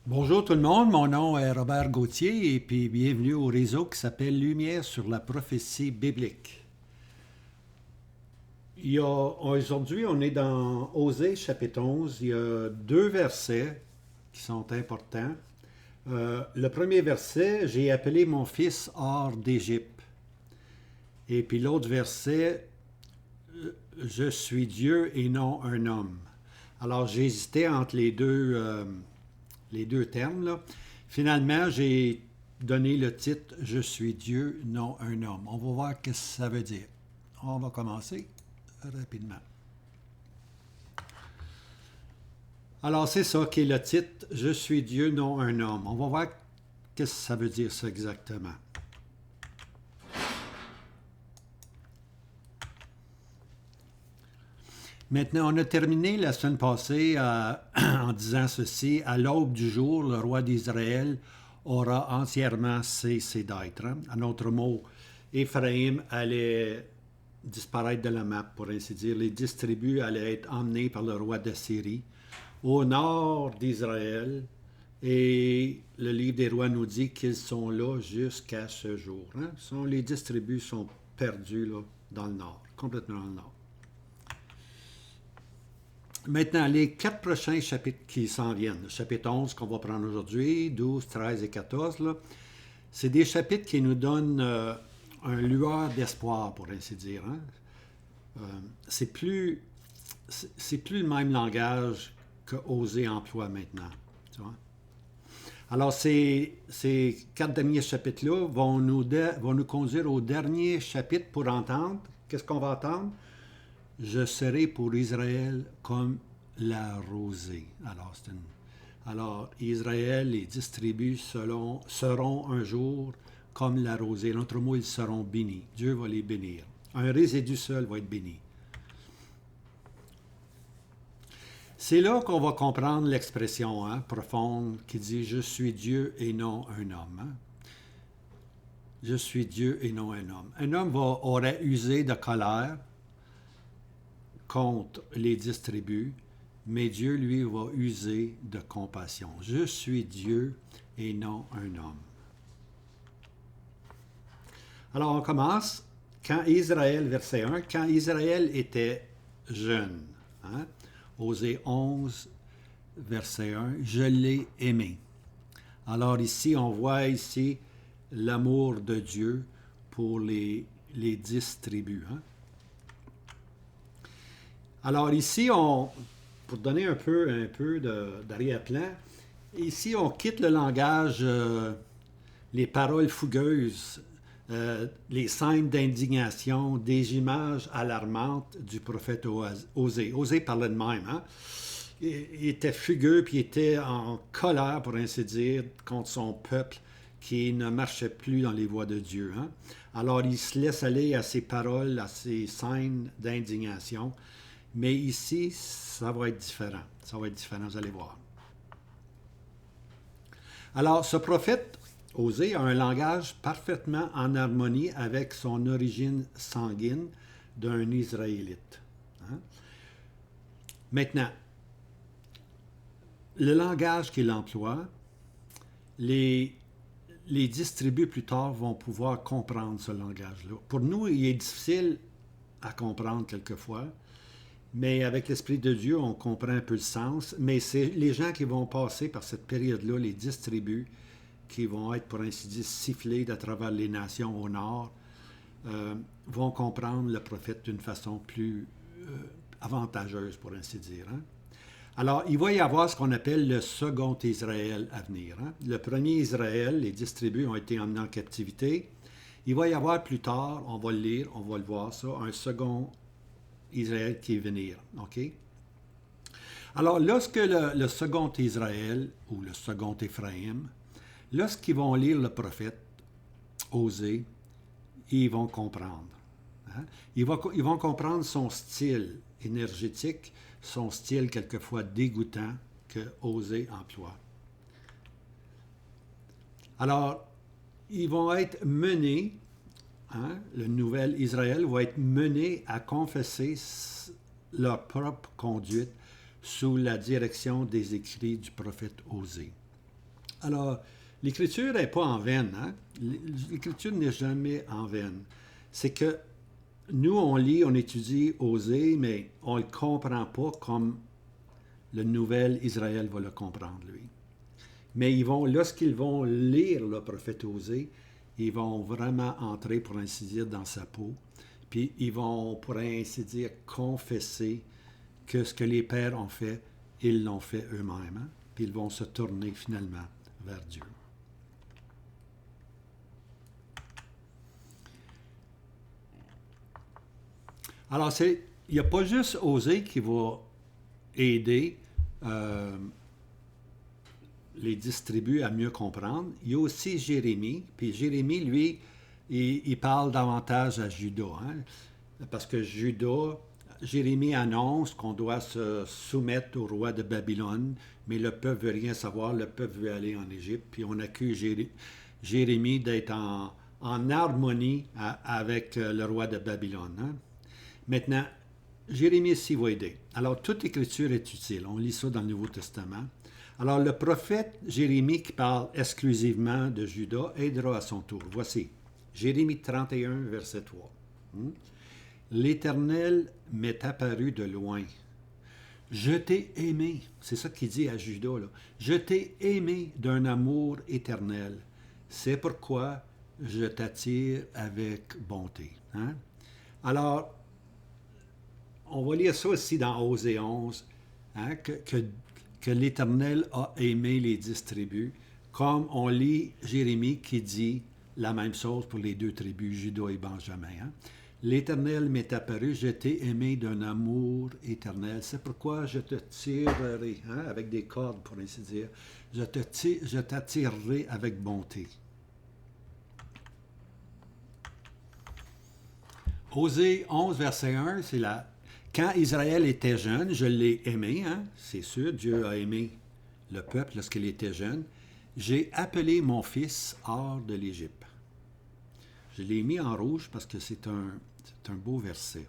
Bonjour tout le monde, mon nom est Robert Gauthier et puis bienvenue au réseau qui s'appelle Lumière sur la prophétie biblique. Aujourd'hui, on est dans Osée chapitre 11. Il y a deux versets qui sont importants. Le premier verset, j'ai appelé mon fils hors d'Égypte. Et puis l'autre verset, je suis Dieu et non un homme. Alors j'ai hésité entre les deux termes, là. Finalement, j'ai donné le titre Je suis Dieu, non un homme. On va voir ce que ça veut dire. On va commencer rapidement. Alors, c'est ça qui est le titre Je suis Dieu, non un homme. On va voir ce que ça veut dire ça exactement. Maintenant, on a terminé la semaine passée en disant ceci. À l'aube du jour, le roi d'Israël aura entièrement cessé d'être. Hein? En autre mot, Éphraïm allait disparaître de la map, pour ainsi dire. Les 10 tribus allaient être emmenées par le roi d'Assyrie au nord d'Israël. Et le livre des rois nous dit qu'ils sont là jusqu'à ce jour. Hein? Les 10 tribus sont perdues là, dans le nord, complètement dans le nord. Maintenant, les 4 prochains chapitres qui s'en viennent, le chapitre 11 qu'on va prendre aujourd'hui, 12, 13 et 14, là, c'est des chapitres qui nous donnent un lueur d'espoir, pour ainsi dire. Hein? C'est plus le même langage que Osée emploie maintenant. Tu vois? Alors, ces 4 derniers chapitres-là vont nous conduire au dernier chapitre pour entendre. Qu'est-ce qu'on va entendre? Je serai pour Israël comme la rosée. Alors, Israël, les 10 tribus seront un jour comme la rosée. En d'autres mots, ils seront bénis. Dieu va les bénir. Un résidu seul va être béni. C'est là qu'on va comprendre l'expression profonde qui dit « Je suis Dieu et non un homme ». Je suis Dieu et non un homme. Un homme aurait usé de colère contre les 10 tribus, mais Dieu, lui, va user de compassion. Je suis Dieu et non un homme. Alors, on commence. Quand Israël, verset 1, quand Israël était jeune, Osée 11, verset 1, je l'ai aimé. Alors ici, on voit ici l'amour de Dieu pour les 10 tribus. Hein? Alors ici, pour donner un peu d'arrière-plan, ici on quitte le langage, les paroles fougueuses, les scènes d'indignation, des images alarmantes du prophète Osée. Osée parlait de même. Hein? Il était fugueux, puis il était en colère, pour ainsi dire, contre son peuple qui ne marchait plus dans les voies de Dieu. Hein? Alors il se laisse aller à ses paroles, à ses scènes d'indignation. Mais ici, ça va être différent. Ça va être différent, vous allez voir. Alors, ce prophète, Osée, a un langage parfaitement en harmonie avec son origine sanguine d'un Israélite. Hein? Maintenant, le langage qu'il emploie, les 10 tribus plus tard vont pouvoir comprendre ce langage-là. Pour nous, il est difficile à comprendre quelquefois, mais avec l'Esprit de Dieu, on comprend un peu le sens. Mais c'est les gens qui vont passer par cette période-là, les 10 tribus, qui vont être, pour ainsi dire, sifflées à travers les nations au nord, vont comprendre le prophète d'une façon plus avantageuse, pour ainsi dire. Hein? Alors, il va y avoir ce qu'on appelle le second Israël à venir. Hein? Le premier Israël, les 10 tribus ont été emmenés en captivité. Il va y avoir plus tard, on va le lire, on va le voir ça, un second Israël qui est venir. OK? Alors, lorsque le second Israël, ou le second Éphraïm, lorsqu'ils vont lire le prophète, Osée, ils vont comprendre. Hein? Ils vont comprendre son style énergétique, son style quelquefois dégoûtant que Osée emploie. Alors, ils vont être menés, le nouvel Israël va être mené à confesser leur propre conduite sous la direction des écrits du prophète Osée. Alors, l'écriture n'est pas en vaine. Hein? L'écriture n'est jamais en vaine. C'est que nous, on lit, on étudie Osée, mais on ne le comprend pas comme le nouvel Israël va le comprendre, lui. Mais lorsqu'ils vont lire le prophète Osée, ils vont vraiment entrer, pour ainsi dire, dans sa peau. Puis ils vont, pour ainsi dire, confesser que ce que les pères ont fait, ils l'ont fait eux-mêmes. Hein? Puis ils vont se tourner finalement vers Dieu. Alors, il n'y a pas juste Osée qui va aider les 10 tribus à mieux comprendre. Il y a aussi Jérémie. Puis Jérémie, lui, il parle davantage à Juda. Hein? Parce que Jérémie annonce qu'on doit se soumettre au roi de Babylone, mais le peuple ne veut rien savoir, le peuple veut aller en Égypte. Puis on accuse Jérémie d'être en harmonie avec le roi de Babylone. Hein? Maintenant, Jérémie ici va aider. Alors, toute écriture est utile. On lit ça dans le Nouveau Testament. Alors, le prophète Jérémie, qui parle exclusivement de Juda, aidera à son tour. Voici, Jérémie 31, verset 3. L'Éternel m'est apparu de loin. Je t'ai aimé. C'est ça qu'il dit à Juda, là. Je t'ai aimé d'un amour éternel. C'est pourquoi je t'attire avec bonté. Hein? Alors, on va lire ça aussi dans Osée 11, hein, que l'Éternel a aimé les 10 tribus, comme on lit Jérémie qui dit la même chose pour les 2 tribus, Juda et Benjamin. Hein. L'Éternel m'est apparu, je t'ai aimé d'un amour éternel. C'est pourquoi je te tirerai, hein, avec des cordes pour ainsi dire, je t'attirerai avec bonté. Osée 11, verset 1, c'est quand Israël était jeune, je l'ai aimé, hein? C'est sûr, Dieu a aimé le peuple lorsqu'il était jeune. J'ai appelé mon fils hors de l'Égypte. Je l'ai mis en rouge parce que c'est un beau verset.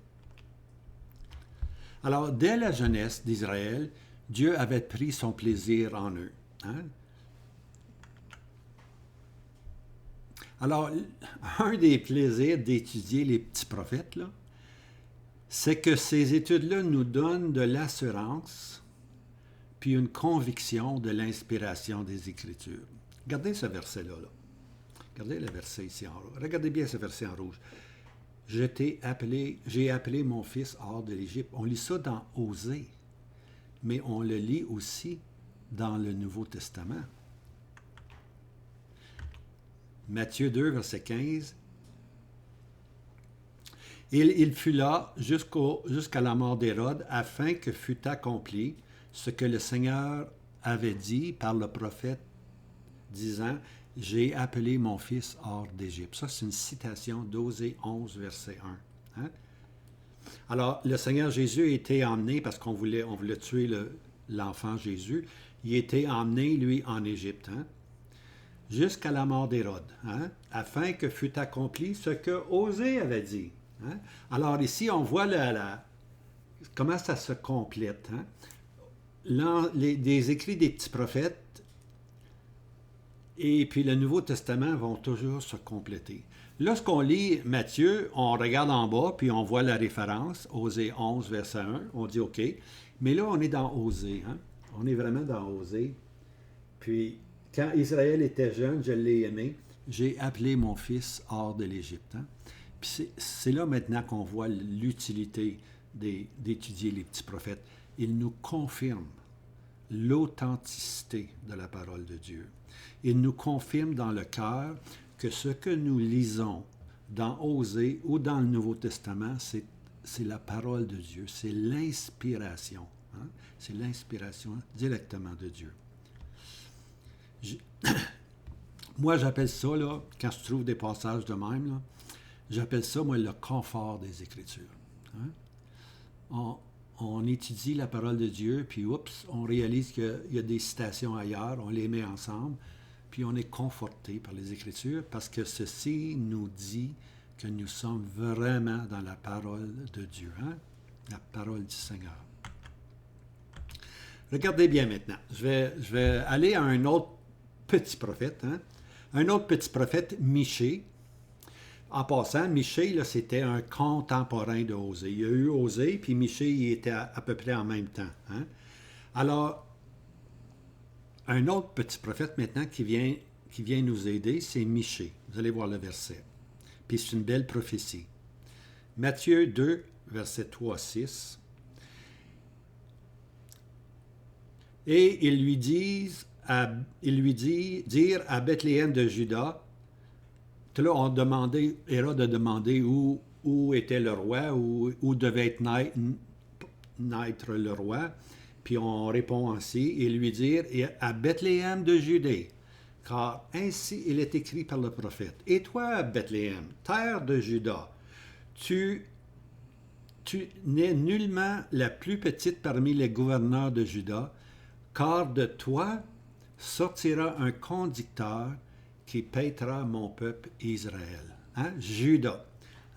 Alors, dès la jeunesse d'Israël, Dieu avait pris son plaisir en eux. Hein? Alors, un des plaisirs d'étudier les petits prophètes, là, c'est que ces études-là nous donnent de l'assurance puis une conviction de l'inspiration des Écritures. Regardez ce verset-là. Là. Regardez le verset ici en rouge. Regardez bien ce verset en rouge. J'ai appelé mon fils hors de l'Égypte. On lit ça dans Osée, mais on le lit aussi dans le Nouveau Testament. Matthieu 2, verset 15. Il fut là jusqu'à la mort d'Hérode, afin que fût accompli ce que le Seigneur avait dit par le prophète, disant, « J'ai appelé mon fils hors d'Égypte. » Ça, c'est une citation d'Osée 11, verset 1. Hein? Alors, le Seigneur Jésus a été emmené, parce qu'on voulait tuer l'enfant Jésus, il a été emmené, lui, en Égypte, hein? Jusqu'à la mort d'Hérode, hein? Afin que fût accompli ce que Osée avait dit. Hein? Alors ici, on voit comment ça se complète. Hein? Des écrits des petits prophètes et puis le Nouveau Testament vont toujours se compléter. Lorsqu'on lit Matthieu, on regarde en bas, puis on voit la référence, Osée 11, verset 1, on dit OK. Mais là, on est dans Osée. Hein? On est vraiment dans Osée. Puis, quand Israël était jeune, je l'ai aimé. J'ai appelé mon fils hors de l'Égypte. Hein? Puis c'est là maintenant qu'on voit l'utilité d'étudier les petits prophètes. Ils nous confirment l'authenticité de la parole de Dieu. Ils nous confirment dans le cœur que ce que nous lisons dans Osée ou dans le Nouveau Testament, c'est la parole de Dieu, c'est l'inspiration. Hein? C'est l'inspiration directement de Dieu. Moi, j'appelle ça, là, quand je trouve des passages de même, là, j'appelle ça, moi, le confort des Écritures. Hein? On étudie la parole de Dieu, puis oups, on réalise qu'il y a des citations ailleurs, on les met ensemble, puis on est conforté par les Écritures, parce que ceci nous dit que nous sommes vraiment dans la parole de Dieu, hein? La parole du Seigneur. Regardez bien maintenant. Je vais aller à un autre petit prophète. Hein? Un autre petit prophète, Michée. En passant, Michée, là, c'était un contemporain de Osée. Il y a eu Osée, puis Michée, il était à peu près en même temps. Hein? Alors, un autre petit prophète maintenant qui vient nous aider, c'est Michée. Vous allez voir le verset. Puis c'est une belle prophétie. Matthieu 2, verset 3 à 6. Et ils lui dirent à Bethléem de Juda, là, on demandait, Hérode a demandé où était le roi, où devait naître le roi. Puis on répond ainsi, et lui dire, à Bethléem de Judée, car ainsi il est écrit par le prophète. Et toi, Bethléem, terre de Juda, tu n'es nullement la plus petite parmi les gouverneurs de Juda, car de toi sortira un conducteur qui paîtra mon peuple Israël. Hein? Juda.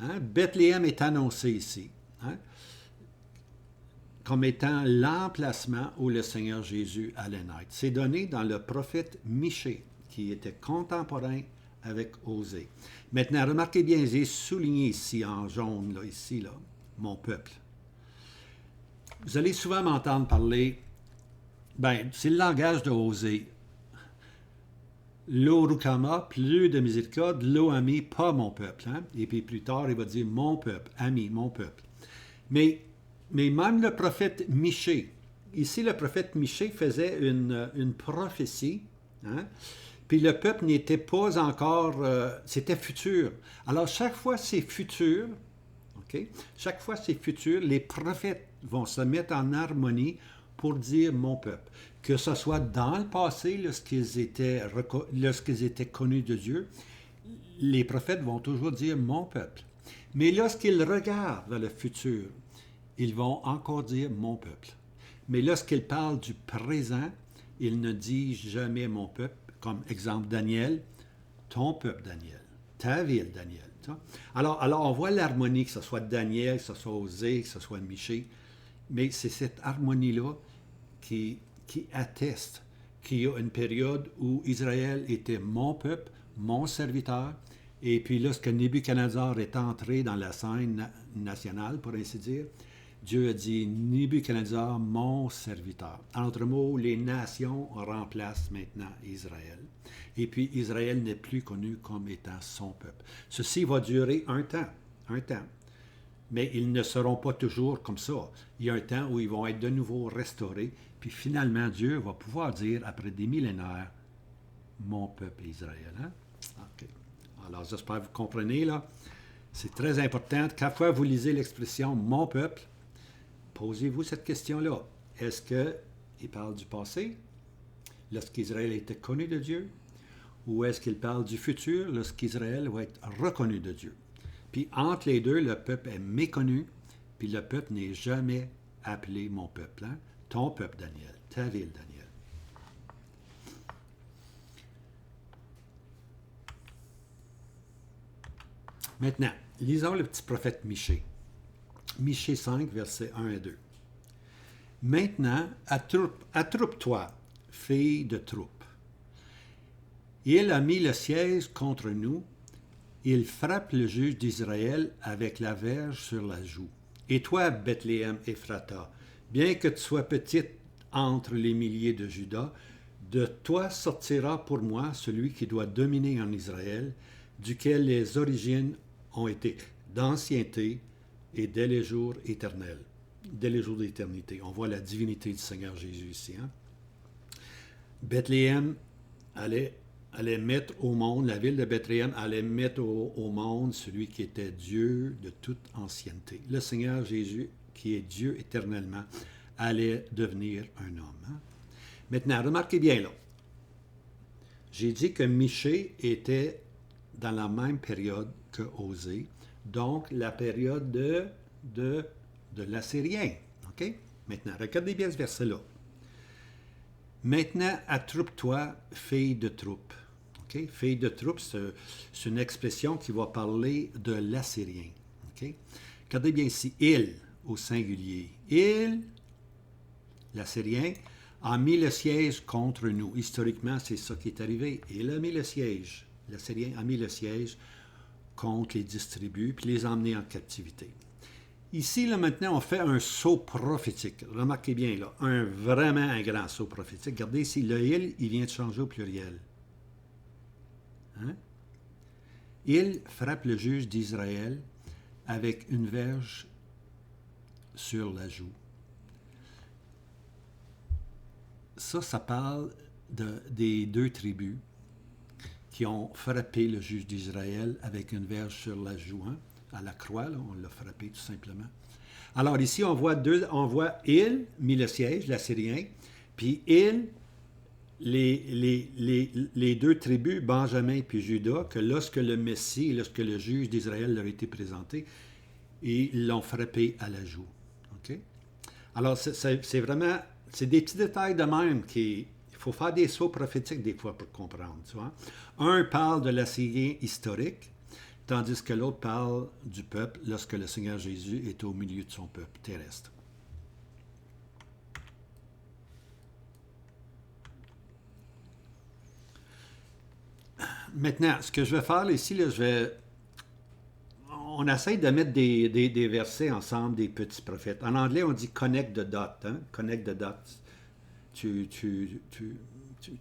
Hein? Bethléem est annoncé ici. Hein? Comme étant l'emplacement où le Seigneur Jésus allait naître. C'est donné dans le prophète Michée, qui était contemporain avec Osée. Maintenant, remarquez bien, j'ai souligné ici en jaune, là, ici, là, mon peuple. Vous allez souvent m'entendre parler, c'est le langage de Osée. Lo rukama, plus de miséricorde, lo ami, pas mon peuple. Hein? Et puis plus tard, il va dire mon peuple, ami, mon peuple. Mais même le prophète Michée, ici le prophète Michée faisait une prophétie, hein? Puis le peuple n'était pas encore, c'était futur. Alors chaque fois c'est futur, okay? Chaque fois c'est futur, les prophètes vont se mettre en harmonie pour dire mon peuple. Que ce soit dans le passé, lorsqu'ils étaient connus de Dieu, les prophètes vont toujours dire mon peuple. Mais lorsqu'ils regardent vers le futur, ils vont encore dire mon peuple. Mais lorsqu'ils parlent du présent, ils ne disent jamais mon peuple, comme exemple Daniel, ton peuple Daniel, ta ville Daniel. Alors on voit l'harmonie, que ce soit Daniel, que ce soit Osée, que ce soit Michée, mais c'est cette harmonie-là qui atteste qu'il y a une période où Israël était mon peuple, mon serviteur, et puis lorsque Nebuchadnezzar est entré dans la scène nationale, pour ainsi dire, Dieu a dit Nebuchadnezzar, mon serviteur. En d'autres mots, les nations remplacent maintenant Israël. Et puis Israël n'est plus connu comme étant son peuple. Ceci va durer un temps. Mais ils ne seront pas toujours comme ça. Il y a un temps où ils vont être de nouveau restaurés, puis finalement Dieu va pouvoir dire, après des millénaires, mon peuple Israël. Hein? Okay. Alors j'espère que vous comprenez, là. C'est très important. Chaque fois que vous lisez l'expression « mon peuple », posez-vous cette question-là. Est-ce qu'il parle du passé, lorsqu'Israël était connu de Dieu, ou est-ce qu'il parle du futur, lorsqu'Israël va être reconnu de Dieu? Puis entre les deux, le peuple est méconnu, puis le peuple n'est jamais appelé mon peuple. Hein? Ton peuple, Daniel, ta ville, Daniel. Maintenant, lisons le petit prophète Michée. Michée 5, versets 1 et 2. Maintenant, attroupe-toi, fille de troupe. Il a mis le siège contre nous. Il frappe le juge d'Israël avec la verge sur la joue. Et toi, Bethléem Ephrata, bien que tu sois petite entre les milliers de Juda, de toi sortira pour moi celui qui doit dominer en Israël, duquel les origines ont été d'ancienneté et dès les jours éternels, dès les jours d'éternité. On voit la divinité du Seigneur Jésus ici. Hein? Bethléem allait mettre au monde, la ville de Bethléem allait mettre au monde celui qui était Dieu de toute ancienneté. Le Seigneur Jésus, qui est Dieu éternellement, allait devenir un homme. Hein? Maintenant, remarquez bien là. J'ai dit que Michée était dans la même période que Osée, donc la période de l'Assyrien. OK? Maintenant, regardez bien ce verset-là. Maintenant, attroupe-toi, fille de troupe. Okay? Fille de troupe, c'est une expression qui va parler de l'Assyrien. Okay? Regardez bien ici, il au singulier. Il, l'Assyrien, a mis le siège contre nous. Historiquement, c'est ça qui est arrivé. Il a mis le siège. L'Assyrien a mis le siège contre les 10 tribus, puis les a emmenés en captivité. Ici, là, maintenant, on fait un saut prophétique. Remarquez bien, là, vraiment un grand saut prophétique. Regardez ici, le il vient de changer au pluriel. Hein? Il frappe le juge d'Israël avec une verge sur la joue. Ça parle des 2 tribus qui ont frappé le juge d'Israël avec une verge sur la joue. Hein? À la croix, là, on l'a frappé tout simplement. Alors ici, on voit il, mis le siège, l'Assyrien, puis il, les 2 tribus, Benjamin puis Juda, que lorsque le Messie, lorsque le juge d'Israël leur a été présenté, ils l'ont frappé à la joue. Okay? Alors, c'est vraiment, c'est des petits détails de même il faut faire des sauts prophétiques des fois pour comprendre. Tu vois? Un parle de l'Assyrien historique, tandis que l'autre parle du peuple lorsque le Seigneur Jésus est au milieu de son peuple terrestre. Maintenant, ce que je vais faire ici, là, on essaie de mettre des versets ensemble, des petits prophètes. En anglais, on dit connect the dot. Hein? Connect the dots. Tu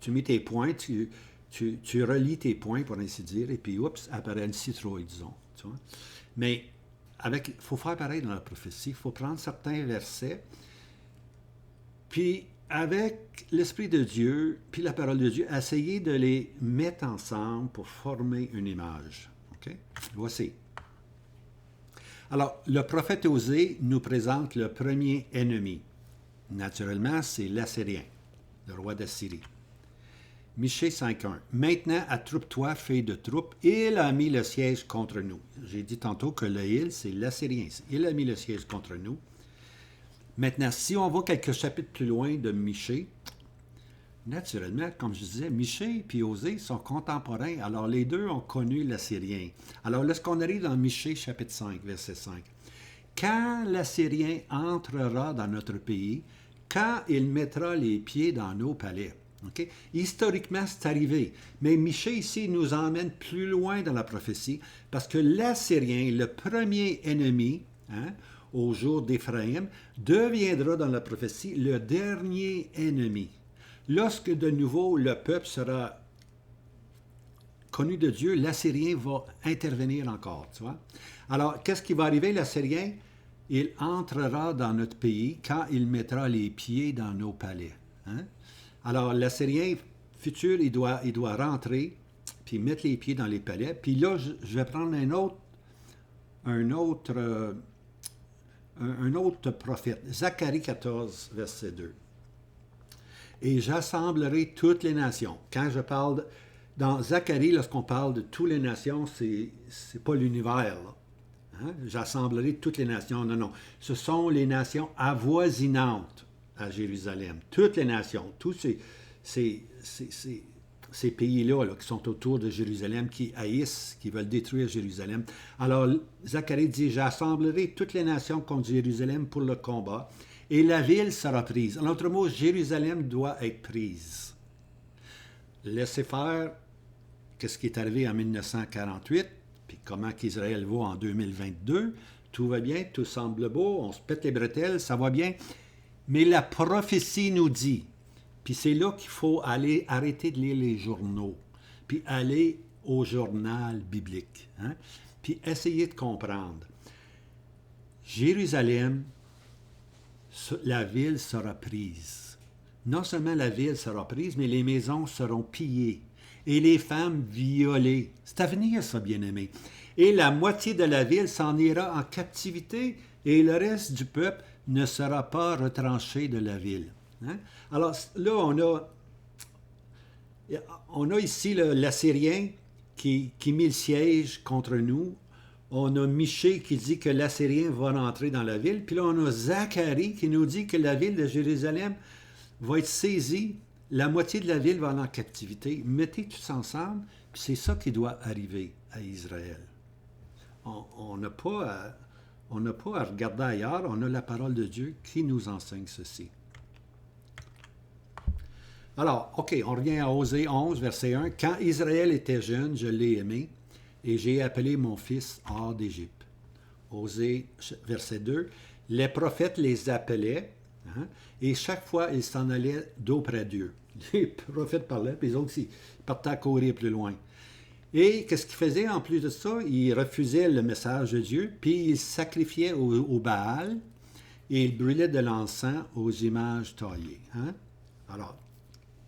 mets tes points, tu relis tes points, pour ainsi dire, et puis, oups, apparaît une citrouille, disons. Tu vois? Mais il faut faire pareil dans la prophétie. Il faut prendre certains versets, puis avec l'Esprit de Dieu, puis la parole de Dieu, essayer de les mettre ensemble pour former une image. Okay? Voici. Alors, le prophète Osée nous présente le premier ennemi. Naturellement, c'est l'Assyrien, le roi d'Assyrie. Michée 5.1. Maintenant, attroupe-toi, fille de troupe, il a mis le siège contre nous. J'ai dit tantôt que le il, c'est l'Assyrien. Il a mis le siège contre nous. Maintenant, si on va quelques chapitres plus loin de Michée, naturellement, comme je disais, Michée et Osée sont contemporains. Alors, les deux ont connu l'Assyrien. Alors, lorsqu'on arrive dans Michée, chapitre 5, verset 5. Quand l'Assyrien entrera dans notre pays, quand il mettra les pieds dans nos palais. Okay? Historiquement, c'est arrivé. Mais Michée, ici, nous emmène plus loin dans la prophétie, parce que l'Assyrien, le premier ennemi, hein, au jour d'Éphraïm, deviendra dans la prophétie le dernier ennemi. Lorsque de nouveau le peuple sera connu de Dieu, l'Assyrien va intervenir encore. Tu vois? Alors, qu'est-ce qui va arriver, l'Assyrien? Il entrera dans notre pays quand il mettra les pieds dans nos palais. Hein? Alors, l'Assyrien futur, il doit rentrer, puis mettre les pieds dans les palais. Puis là, je vais prendre un autre prophète, Zacharie 14, verset 2. Et j'assemblerai toutes les nations. Quand je parle, dans Zacharie, lorsqu'on parle de toutes les nations, c'est pas l'univers, là. Hein? J'assemblerai toutes les nations. Non, non. Ce sont les nations avoisinantes à Jérusalem. Toutes les nations, tous ces pays-là là, qui sont autour de Jérusalem, qui haïssent, qui veulent détruire Jérusalem. Alors, Zacharie dit, j'assemblerai toutes les nations contre Jérusalem pour le combat, et la ville sera prise. En d'autres mots, Jérusalem doit être prise. Laissez faire ce qui est arrivé en 1948, puis comment qu'Israël va en 2022. Tout va bien, tout semble beau, on se pète les bretelles, ça va bien. Mais la prophétie nous dit, puis c'est là qu'il faut aller arrêter de lire les journaux, puis aller au journal biblique, hein? Puis essayer de comprendre. Jérusalem, la ville sera prise. Non seulement la ville sera prise, mais les maisons seront pillées et les femmes violées. C'est à venir, ça, bien-aimé. Et la moitié de la ville s'en ira en captivité et le reste du peuple ne sera pas retranché de la ville. Hein? Alors là, on a ici l'Assyrien qui mit le siège contre nous. On a Michée qui dit que l'Assyrien va rentrer dans la ville. Puis là, on a Zacharie qui nous dit que la ville de Jérusalem va être saisie. La moitié de la ville va aller en captivité. Mettez tout ça ensemble, puis c'est ça qui doit arriver à Israël. On n'a pas à regarder ailleurs, on a la parole de Dieu qui nous enseigne ceci. Alors, OK, on revient à Osée 11, verset 1. Quand Israël était jeune, je l'ai aimé, et j'ai appelé mon fils hors d'Égypte. Osée, verset 2. Les prophètes les appelaient, hein, et chaque fois, ils s'en allaient d'auprès d'eux. Les prophètes parlaient, puis les autres aussi, partaient à courir plus loin. Et qu'est-ce qu'ils faisaient en plus de ça? Ils refusaient le message de Dieu, puis ils sacrifiaient au Baal et ils brûlaient de l'encens aux images taillées. Hein? Alors,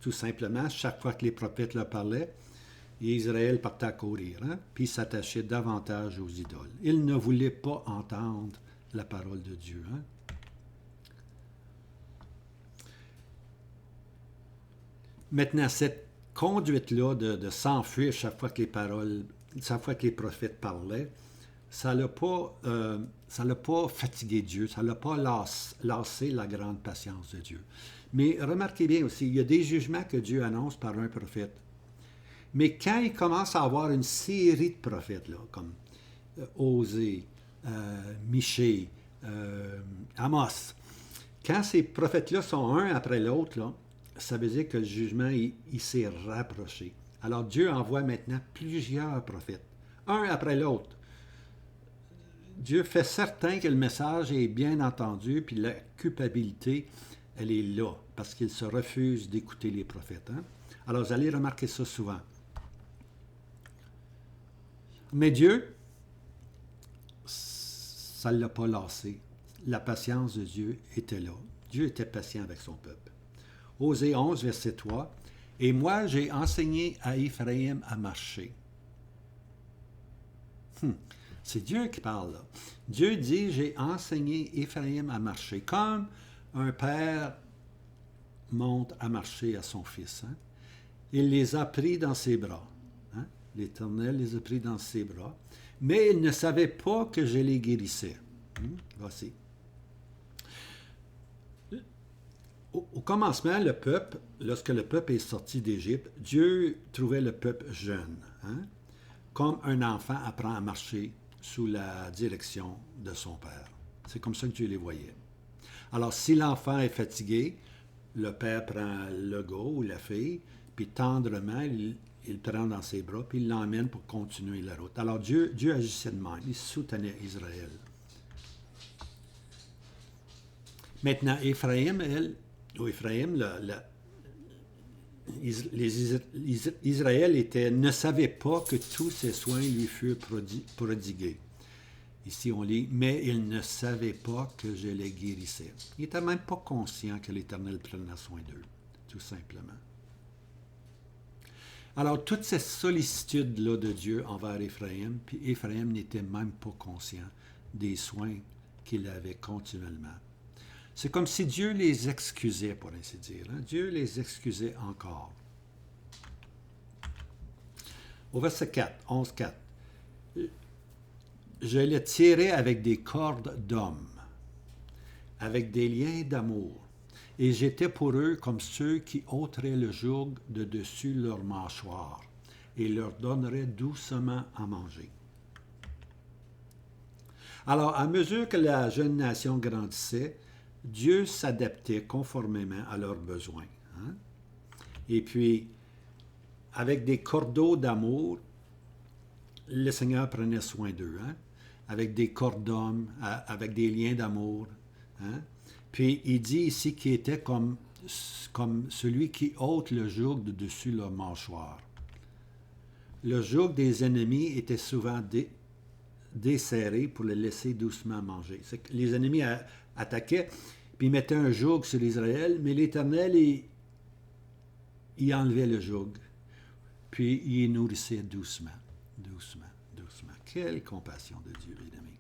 tout simplement, chaque fois que les prophètes leur parlaient, Israël partait à courir, hein? Puis s'attachait davantage aux idoles. Ils ne voulaient pas entendre la parole de Dieu. Hein? Maintenant, cette conduite-là de s'enfuir chaque fois que chaque fois que les prophètes parlaient, ça l'a pas fatigué Dieu, ça l'a pas lassé la grande patience de Dieu. Mais remarquez bien aussi, il y a des jugements que Dieu annonce par un prophète. Mais quand il commence à avoir une série de prophètes, là, comme Osée, Michée, Amos, quand ces prophètes-là sont un après l'autre, là, ça veut dire que le jugement, il s'est rapproché. Alors Dieu envoie maintenant plusieurs prophètes, un après l'autre. Dieu fait certain que le message est bien entendu, puis la culpabilité, elle est là, parce qu'il se refuse d'écouter les prophètes. Hein? Alors vous allez remarquer ça souvent. Mais Dieu, ça ne l'a pas lassé. La patience de Dieu était là. Dieu était patient avec son peuple. Osée 11, verset 3. Et moi, j'ai enseigné à Éphraïm à marcher. C'est Dieu qui parle là. Dieu dit, j'ai enseigné Éphraïm à marcher, comme un père monte à marcher à son fils. Hein? Il les a pris dans ses bras. Hein? L'Éternel les a pris dans ses bras. Mais il ne savait pas que je les guérissais. Voici. Au commencement, le peuple, lorsque le peuple est sorti d'Égypte, Dieu trouvait le peuple jeune, hein? Comme un enfant apprend à marcher sous la direction de son père. C'est comme ça que Dieu les voyait. Alors, si l'enfant est fatigué, le père prend le gars ou la fille, puis tendrement, il le prend dans ses bras, puis il l'emmène pour continuer la route. Alors, Dieu agissait de même. Il soutenait Israël. Maintenant, Éphraïm, Israël ne savait pas que tous ses soins lui furent prodigués. Ici, on lit, mais il ne savait pas que je les guérissais. Il n'était même pas conscient que l'Éternel prenait soin d'eux, tout simplement. Alors, toute cette sollicitude-là de Dieu envers Éphraïm, puis Éphraïm n'était même pas conscient des soins qu'il avait continuellement. C'est comme si Dieu les excusait, pour ainsi dire. Hein? Dieu les excusait encore. Au verset 4, 11, 4. Je les tirais avec des cordes d'hommes, avec des liens d'amour, et j'étais pour eux comme ceux qui ôteraient le joug de dessus leur mâchoire, et leur donneraient doucement à manger. Alors, à mesure que la jeune nation grandissait, Dieu s'adaptait conformément à leurs besoins. Hein? Et puis, avec des cordeaux d'amour, le Seigneur prenait soin d'eux. Hein? Avec des cordes d'hommes, avec des liens d'amour. Hein? Puis, il dit ici qu'il était comme celui qui ôte le joug de dessus leur mâchoire. Le joug des ennemis était souvent desserré pour le laisser doucement manger. C'est que les ennemis attaquaient, puis ils mettaient un joug sur Israël, mais l'Éternel, il enlevait le joug, puis il nourrissait doucement, doucement, doucement. Quelle compassion de Dieu, les amis.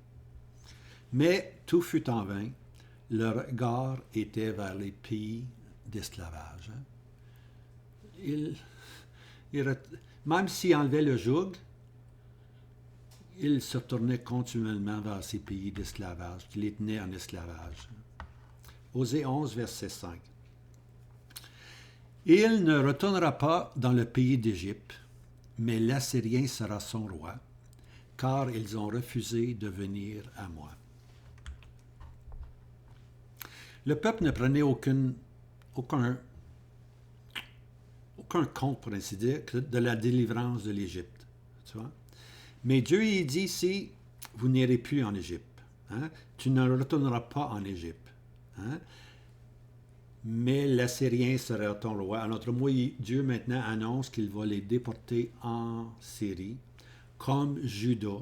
Mais tout fut en vain. Le regard était vers les pays d'esclavage. Hein? Même s'il enlevait le joug, il se tournait continuellement vers ces pays d'esclavage, qui les tenaient en esclavage. Osée 11, verset 5. Il ne retournera pas dans le pays d'Égypte, mais l'Assyrien sera son roi, car ils ont refusé de venir à moi. Le peuple ne prenait aucun aucun compte, pour ainsi dire, de la délivrance de l'Égypte. Tu vois? Mais Dieu, il dit ici, vous n'irez plus en Égypte. Hein? Tu ne retourneras pas en Égypte. Hein? Mais l'Assyrien sera ton roi. En autre mot, Dieu maintenant annonce qu'il va les déporter en Syrie, comme Juda,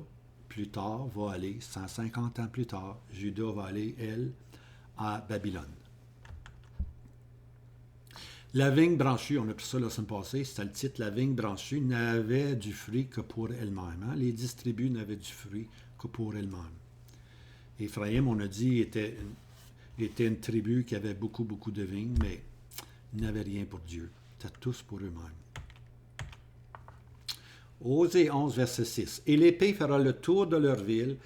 plus tard, va aller, 150 ans plus tard, Juda va aller, elle, à Babylone. La vigne branchue, on a pris ça la semaine passée, c'était le titre, la vigne branchue n'avait du fruit que pour elle-même. Hein? Les 10 tribus n'avaient du fruit que pour elles-mêmes. Éphraïm, on a dit, était une tribu qui avait beaucoup, beaucoup de vignes, mais n'avait rien pour Dieu. C'était tous pour eux-mêmes. Osée 11, verset 6. Et l'épée fera le tour de leur ville,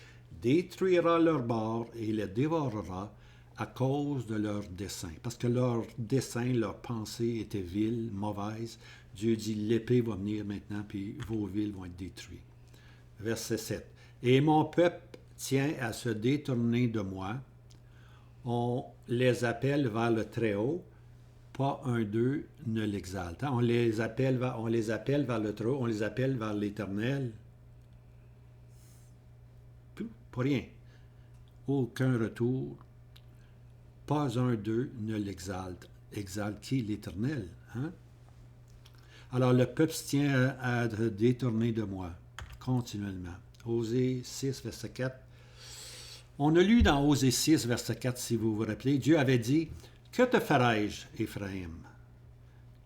détruira leurs bords et les dévorera à cause de leurs desseins. Parce que leurs desseins, leurs pensées étaient viles, mauvaises. Dieu dit, l'épée va venir maintenant, puis vos villes vont être détruites. Verset 7. Et mon peuple tient à se détourner de moi. On les appelle vers le Très-Haut. Pas un d'eux ne l'exalte. On les appelle vers le Très-Haut, on les appelle vers l'Éternel. Pas rien. Aucun retour. Pas un d'eux ne l'exalte. Exalte qui? L'Éternel. Hein? Alors le peuple se tient à détourner de moi, continuellement. Osée 6, verset 4. On a lu dans Osée 6, verset 4, si vous vous rappelez, Dieu avait dit, « Que te ferai-je, Éphraïm?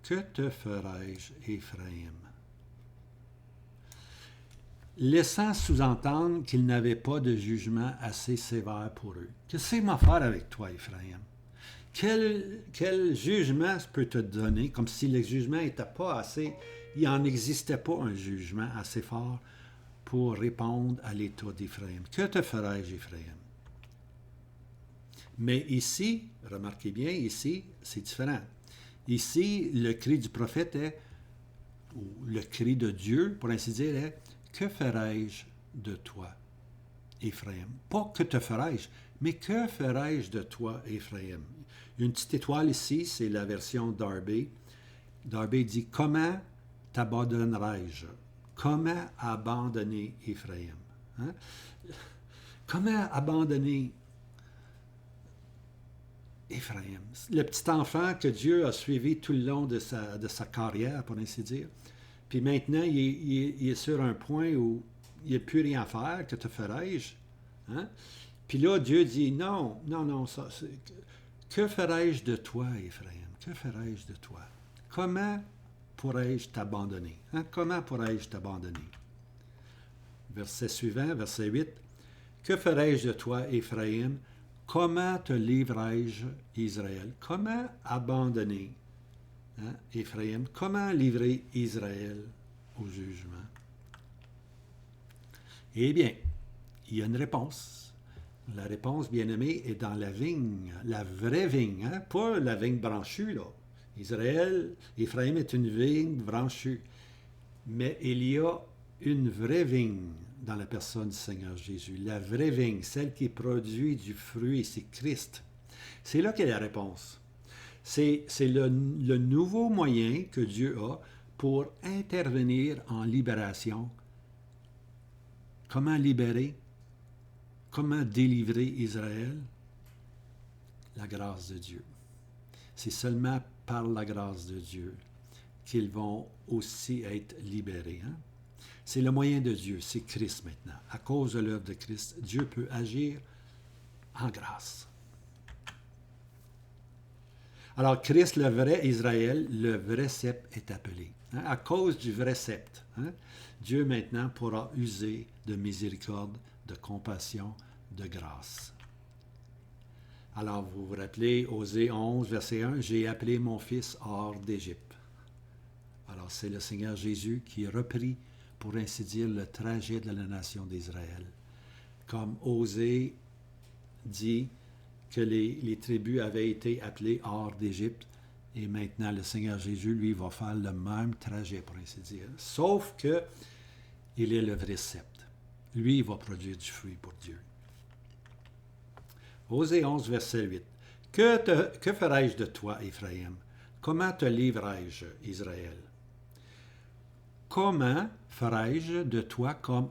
Que te ferai-je, Éphraïm? » Laissant sous-entendre qu'il n'avait pas de jugement assez sévère pour eux. Qu'est-ce que c'est faire avec toi, Éphraïm? Quel jugement peut te donner, comme si le jugement n'était pas assez, il n'en existait pas un jugement assez fort pour répondre à l'état d'Éphraïm. Que te ferai-je, Éphraïm? Mais ici, remarquez bien, ici, c'est différent. Ici, le cri du prophète est, ou le cri de Dieu, pour ainsi dire, est « Que ferai-je de toi, Éphraïm? » Pas « Que te ferai-je », mais « Que ferai-je de toi, Éphraïm? » Une petite étoile ici, c'est la version Darby. Darby dit « Comment t'abandonnerai-je? » Comment abandonner Éphraïm? Hein? Comment abandonner Éphraïm? Le petit enfant que Dieu a suivi tout le long de sa carrière, pour ainsi dire. Puis maintenant, il est sur un point où il n'y a plus rien à faire, que te ferai-je? Hein? Puis là, Dieu dit, non, que ferai-je de toi, Éphraïm? Que ferai-je de toi? Comment pourrais-je t'abandonner? Hein? Comment pourrais-je t'abandonner? Verset suivant, verset 8. Que ferai-je de toi, Éphraïm? Comment te livrai-je, Israël? Comment abandonner, hein, Éphraïm? Comment livrer Israël au jugement? Eh bien, il y a une réponse. La réponse, bien-aimée, est dans la vigne, la vraie vigne, hein? Pas la vigne branchue, là. Éphraïm est une vigne branchue. Mais il y a une vraie vigne dans la personne du Seigneur Jésus. La vraie vigne, celle qui produit du fruit, c'est Christ. C'est là qu'est la réponse. C'est le nouveau moyen que Dieu a pour intervenir en libération. Comment libérer? Comment délivrer Israël? La grâce de Dieu. C'est seulement par la grâce de Dieu qu'ils vont aussi être libérés. Hein? C'est le moyen de Dieu, c'est Christ maintenant. À cause de l'œuvre de Christ, Dieu peut agir en grâce. Alors, Christ, le vrai Israël, le vrai sceptre est appelé. Hein? À cause du vrai sceptre, hein? Dieu maintenant pourra user de miséricorde, de compassion, de grâce. Alors, vous vous rappelez, Osée 11, verset 1, « J'ai appelé mon fils hors d'Égypte. » Alors, c'est le Seigneur Jésus qui reprit, pour ainsi dire, le trajet de la nation d'Israël. Comme Osée dit que les tribus avaient été appelées hors d'Égypte, et maintenant le Seigneur Jésus, lui, va faire le même trajet, pour ainsi dire. Sauf que il est le vrai sceptre. Lui, il va produire du fruit pour Dieu. Osée 11, verset 8. Que ferai-je de toi, Éphraïm? Comment te livrai-je, Israël? comment ferai-je de toi comme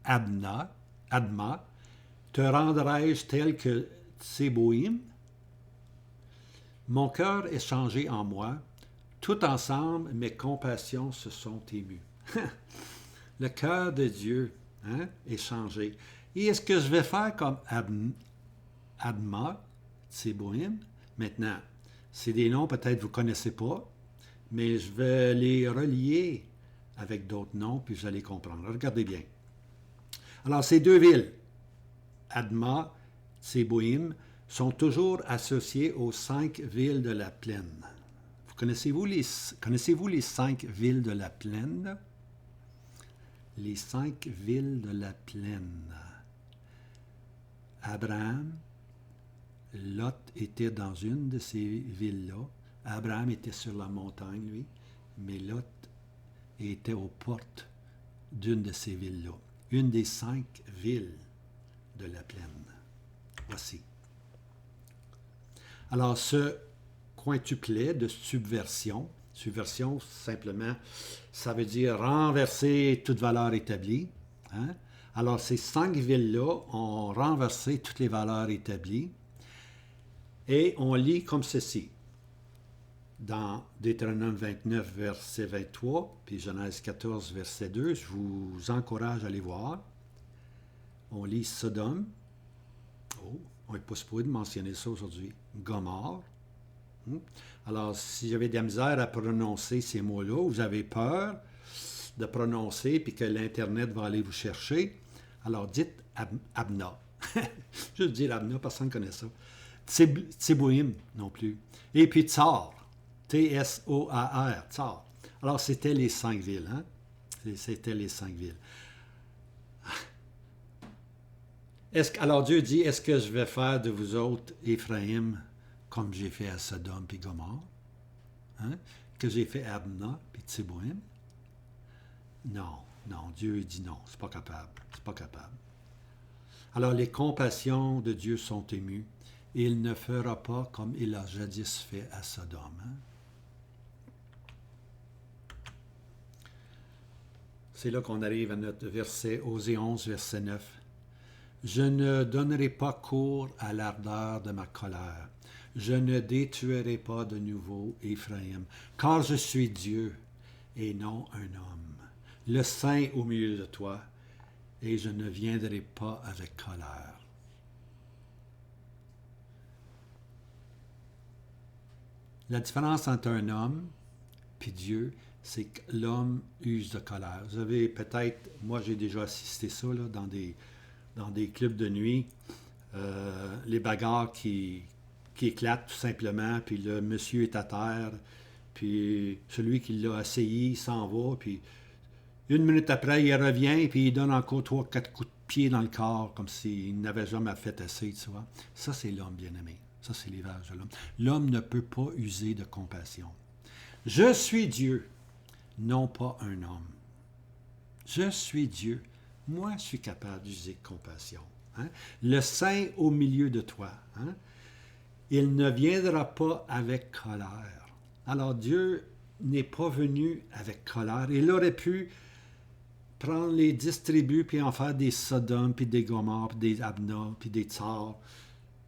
Adma, te rendrai-je tel que Tseboïm? Mon cœur est changé en moi, tout ensemble mes compassions se sont émues. Le cœur de Dieu est changé. Et est-ce que je vais faire comme Adma, Tseboïm? Maintenant, c'est des noms peut-être vous ne connaissez pas, mais je vais les relier avec d'autres noms, puis vous allez comprendre. Regardez bien. Alors, ces deux villes, Adma, Tseboïm, sont toujours associées aux 5 villes de la plaine. Connaissez-vous les 5 villes de la plaine? Les 5 villes de la plaine. Abraham, Lot était dans une de ces villes-là. Abraham était sur la montagne, lui, mais Lot était aux portes d'une de ces villes-là. Une des 5 villes de la plaine. Voici. Alors, ce quintuplet de subversion, simplement, ça veut dire renverser toute valeur établie. Hein? Alors, ces 5 villes-là ont renversé toutes les valeurs établies. Et on lit comme ceci. Dans Deutéronome 29, verset 23, puis Genèse 14, verset 2, je vous encourage à aller voir. On lit Sodome. Oh, on n'est pas supposé de mentionner ça aujourd'hui. Gomorrhe. Alors, si j'avais de la misère à prononcer ces mots-là, vous avez peur de prononcer, puis que l'Internet va aller vous chercher, alors dites Abna. Je veux dire Abna, personne ne connaît ça. Tseboïm non plus. Et puis Tsar. T-S-O-A-R. Tsar. Alors, c'était les 5 villes. Hein? C'était les 5 villes. Alors, Dieu dit, est-ce que je vais faire de vous autres, Éphraïm, comme j'ai fait à Sodome et Gomorrhe? Hein? Que j'ai fait à Abna et Tseboïm? Non, Dieu dit non, c'est pas capable. C'est pas capable. Alors, les compassions de Dieu sont émues. Et il ne fera pas comme il a jadis fait à Sodome. Hein? C'est là qu'on arrive à notre verset, Osée 11, verset 9. Je ne donnerai pas cours à l'ardeur de ma colère. Je ne détruirai pas de nouveau Éphraïm, car je suis Dieu et non un homme, le saint au milieu de toi, et je ne viendrai pas avec colère. La différence entre un homme et Dieu, c'est que l'homme use de colère. Vous avez peut-être, moi j'ai déjà assisté ça là, dans des clubs de nuit, les bagarres qui éclatent tout simplement, puis le monsieur est à terre, puis celui qui l'a essayé s'en va, puis 1 minute après, il revient, puis il donne encore 3-4 coups de pied dans le corps, comme s'il n'avait jamais fait assez, tu vois. Ça, c'est l'homme bien-aimé. Ça, c'est l'image de l'homme. L'homme ne peut pas user de compassion. Je suis Dieu, non pas un homme. Je suis Dieu. Moi, je suis capable d'user de compassion. Hein? Le saint au milieu de toi. Hein? Il ne viendra pas avec colère. Alors, Dieu n'est pas venu avec colère. Il aurait pu prendre les 10 tribus, puis en faire des Sodome, puis des Gomorrhe, puis des Abna, puis des Tsar.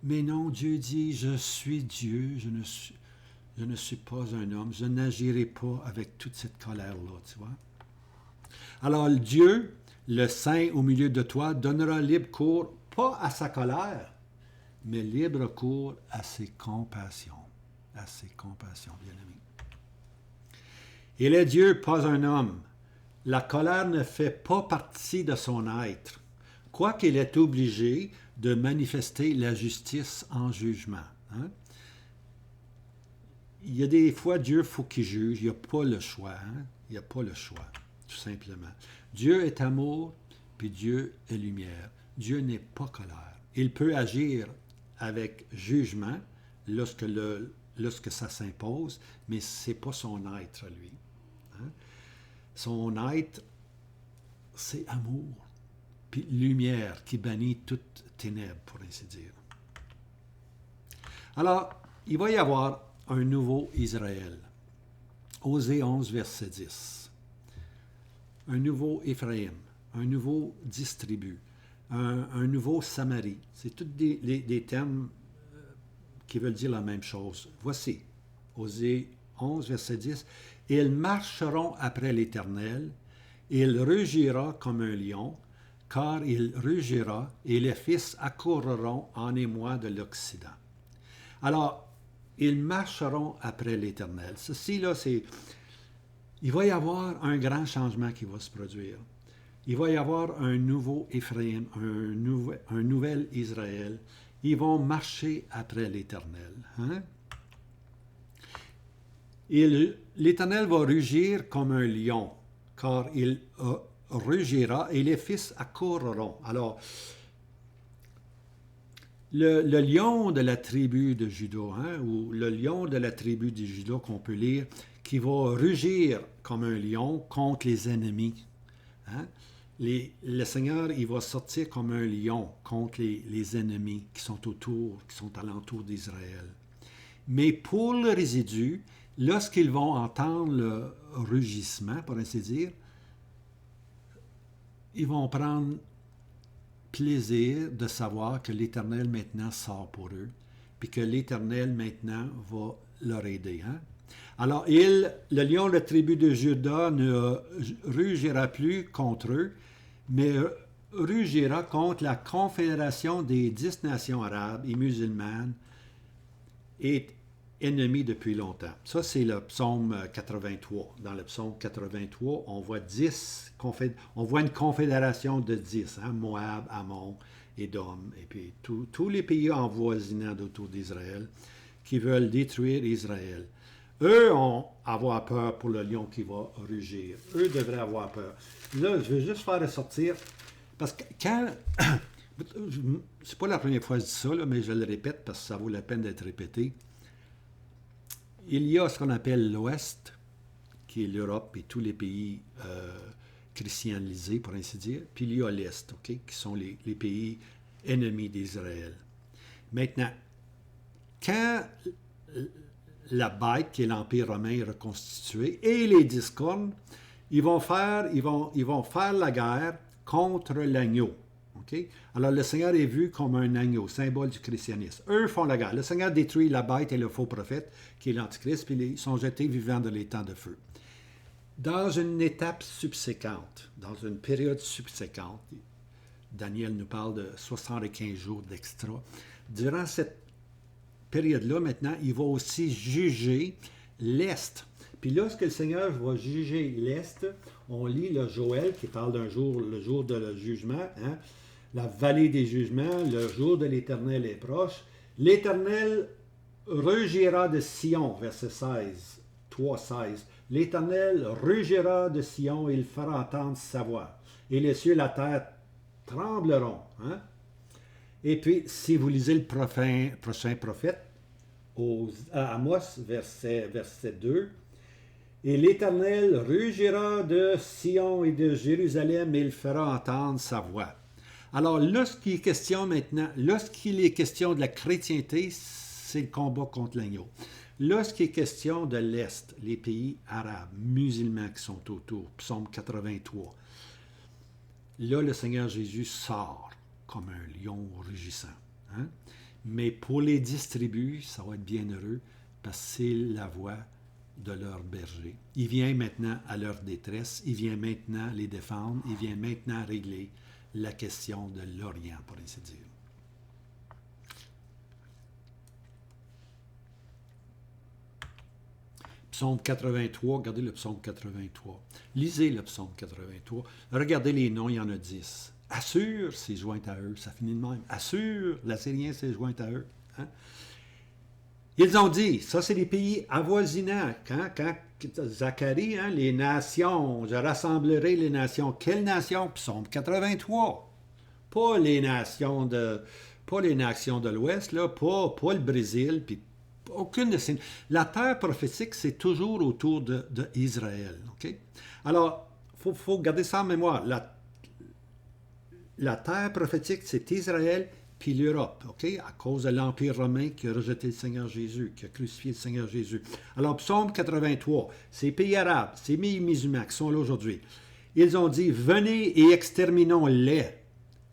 Mais non, Dieu dit, je suis Dieu, je ne suis pas un homme, je n'agirai pas avec toute cette colère-là, tu vois. Alors Dieu, le Saint au milieu de toi, donnera libre cours, pas à sa colère, mais libre cours à ses compassions. À ses compassions, bien-aimés. Il est Dieu, pas un homme. La colère ne fait pas partie de son être, quoiqu'il est obligé de manifester la justice en jugement. Hein? Il y a des fois, Dieu, il faut qu'il juge. Il n'y a pas le choix. Hein? Il n'y a pas le choix, tout simplement. Dieu est amour, puis Dieu est lumière. Dieu n'est pas colère. Il peut agir avec jugement lorsque ça s'impose, mais ce n'est pas son être, lui. Hein? Son être, c'est amour, puis lumière qui bannit toute ténèbres, pour ainsi dire. Alors, il va y avoir un nouveau Israël. Osée 11, verset 10. Un nouveau Éphraïm, un nouveau distribu, un nouveau Samarie. C'est tous des termes qui veulent dire la même chose. Voici, Osée 11, verset 10. Ils marcheront après l'Éternel, il rugira comme un lion, car il rugira, et les fils accourront en émoi de l'Occident. Alors, ils marcheront après l'Éternel. Ceci, là, c'est... Il va y avoir un grand changement qui va se produire. Il va y avoir un nouveau Éphraïm, un nouvel Israël. Ils vont marcher après l'Éternel. Hein? L'Éternel va rugir comme un lion, car il rugira et les fils accourront. Alors, le lion de la tribu de Juda, hein, ou le lion de la tribu de Juda qu'on peut lire, qui va rugir comme un lion contre les ennemis. Hein? Le Seigneur, il va sortir comme un lion contre les ennemis qui sont autour, qui sont alentour d'Israël. Mais pour le résidu, lorsqu'ils vont entendre le rugissement, pour ainsi dire, ils vont prendre plaisir de savoir que l'Éternel maintenant sort pour eux, puis que l'Éternel maintenant va leur aider. Hein? Alors, le lion de la tribu de Juda ne rugira plus contre eux, mais rugira contre la confédération des 10 nations arabes et musulmanes et ennemies depuis longtemps. Ça, c'est le psaume 83. Dans le psaume 83, on voit une confédération de 10, hein, Moab, Ammon, Édom, et puis tous les pays envoisinants autour d'Israël qui veulent détruire Israël. Eux vont avoir peur pour le lion qui va rugir. Eux devraient avoir peur. Là, je vais juste faire ressortir, parce que quand... C'est pas la première fois que je dis ça, là, mais je le répète parce que ça vaut la peine d'être répété. Il y a ce qu'on appelle l'Ouest, qui est l'Europe et tous les pays christianisés, pour ainsi dire. Puis il y a l'Est, okay, qui sont les pays ennemis d'Israël. Maintenant, quand la bête, qui est l'Empire romain, est reconstitué, et les 10 cornes, ils vont faire la guerre contre l'agneau. Okay? Alors, le Seigneur est vu comme un agneau, symbole du christianisme. Eux font la guerre. Le Seigneur détruit la bête et le faux prophète, qui est l'Antichrist, puis ils sont jetés vivants dans les temps de feu. Dans une étape subséquente, dans une période subséquente, Daniel nous parle de 75 jours d'extra. Durant cette période-là, maintenant, il va aussi juger l'Est. Puis lorsque le Seigneur va juger l'Est, on lit le Joël qui parle d'un jour, le jour de le jugement, hein? La vallée des jugements, le jour de l'Éternel est proche. L'Éternel rugira de Sion, verset 16, 3, 16. L'Éternel rugira de Sion et il fera entendre sa voix. Et les cieux et la terre trembleront. Hein? Et puis, si vous lisez le prochain prophète, à Amos, verset 2, et l'Éternel rugira de Sion et de Jérusalem et il fera entendre sa voix. Alors, lorsqu'il est question maintenant, lorsqu'il est question de la chrétienté, c'est le combat contre l'agneau. Lorsqu'il est question de l'Est, les pays arabes, musulmans qui sont autour, psaume 83, là, le Seigneur Jésus sort comme un lion rugissant. Hein? Mais pour les distribus, ça va être bien heureux, parce que c'est la voix de leur berger. Il vient maintenant à leur détresse, il vient maintenant les défendre, il vient maintenant régler la question de l'Orient, pour ainsi dire. Psaume 83, regardez le psaume 83. Lisez le psaume 83. Regardez les noms, il y en a 10. Assur s'est joint à eux, ça finit de même. Assur, l'Assyrien s'est joint à eux. Hein? Ils ont dit, ça c'est les pays avoisinants. Quand Zacharie, hein, les nations, je rassemblerai les nations. Quelles nations? Psaume 83. Pas les nations de l'Ouest, là, pas le Brésil, puis aucune de ces... La terre prophétique, c'est toujours autour d'Israël. Okay? Alors, il faut garder ça en mémoire. La terre prophétique, c'est Israël puis l'Europe, OK? À cause de l'Empire romain qui a rejeté le Seigneur Jésus, qui a crucifié le Seigneur Jésus. Alors, psaume 83, ces pays arabes, ces pays musulmans qui sont là aujourd'hui, ils ont dit, venez et exterminons-les.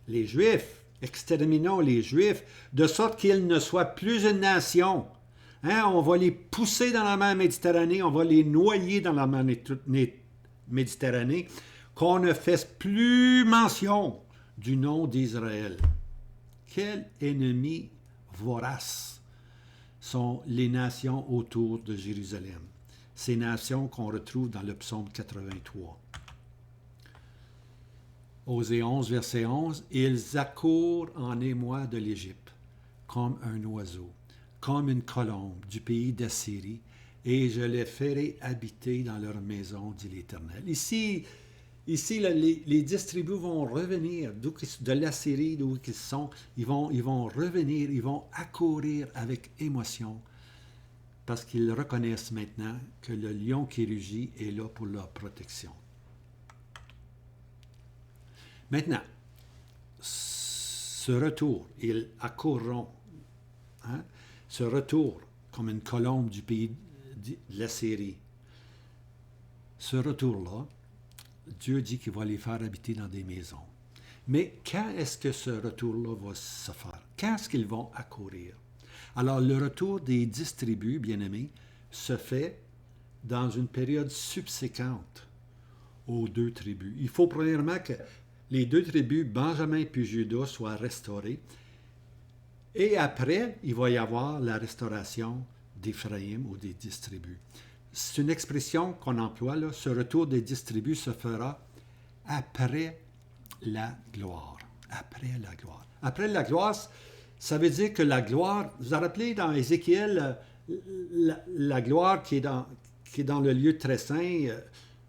Les Juifs, exterminons les Juifs, de sorte qu'ils ne soient plus une nation. Hein? On va les pousser dans la mer Méditerranée, on va les noyer dans la mer Méditerranée, qu'on ne fasse plus mention du nom d'Israël. Quel ennemi vorace sont les nations autour de Jérusalem. Ces nations qu'on retrouve dans le psaume 83. Osée 11, verset 11, « Ils accourent en émoi de l'Égypte, comme un oiseau, comme une colombe du pays d'Assyrie, et je les ferai habiter dans leur maison, dit l'Éternel. » Ici là, les 10 tribus vont revenir de l'Assyrie, d'où ils sont. Ils vont revenir, ils vont accourir avec émotion, parce qu'ils reconnaissent maintenant que le lion qui rugit est là pour leur protection. Maintenant, ce retour, ils accourront, hein, ce retour comme une colombe du pays de l'Assyrie, ce retour-là, Dieu dit qu'il va les faire habiter dans des maisons. Mais quand est-ce que ce retour-là va se faire? Quand est-ce qu'ils vont accourir? Alors, le retour des 10 tribus, bien-aimés, se fait dans une période subséquente aux 2 tribus. Il faut premièrement que les 2 tribus, Benjamin et Juda, soient restaurées. Et après, il va y avoir la restauration d'Éphraïm ou des 10 tribus. C'est une expression qu'on emploie, là. Ce retour des 10 tribus se fera après la gloire. Après la gloire. Après la gloire, ça veut dire que la gloire, vous vous rappelez dans Ézéchiel, la gloire qui est dans le lieu très saint,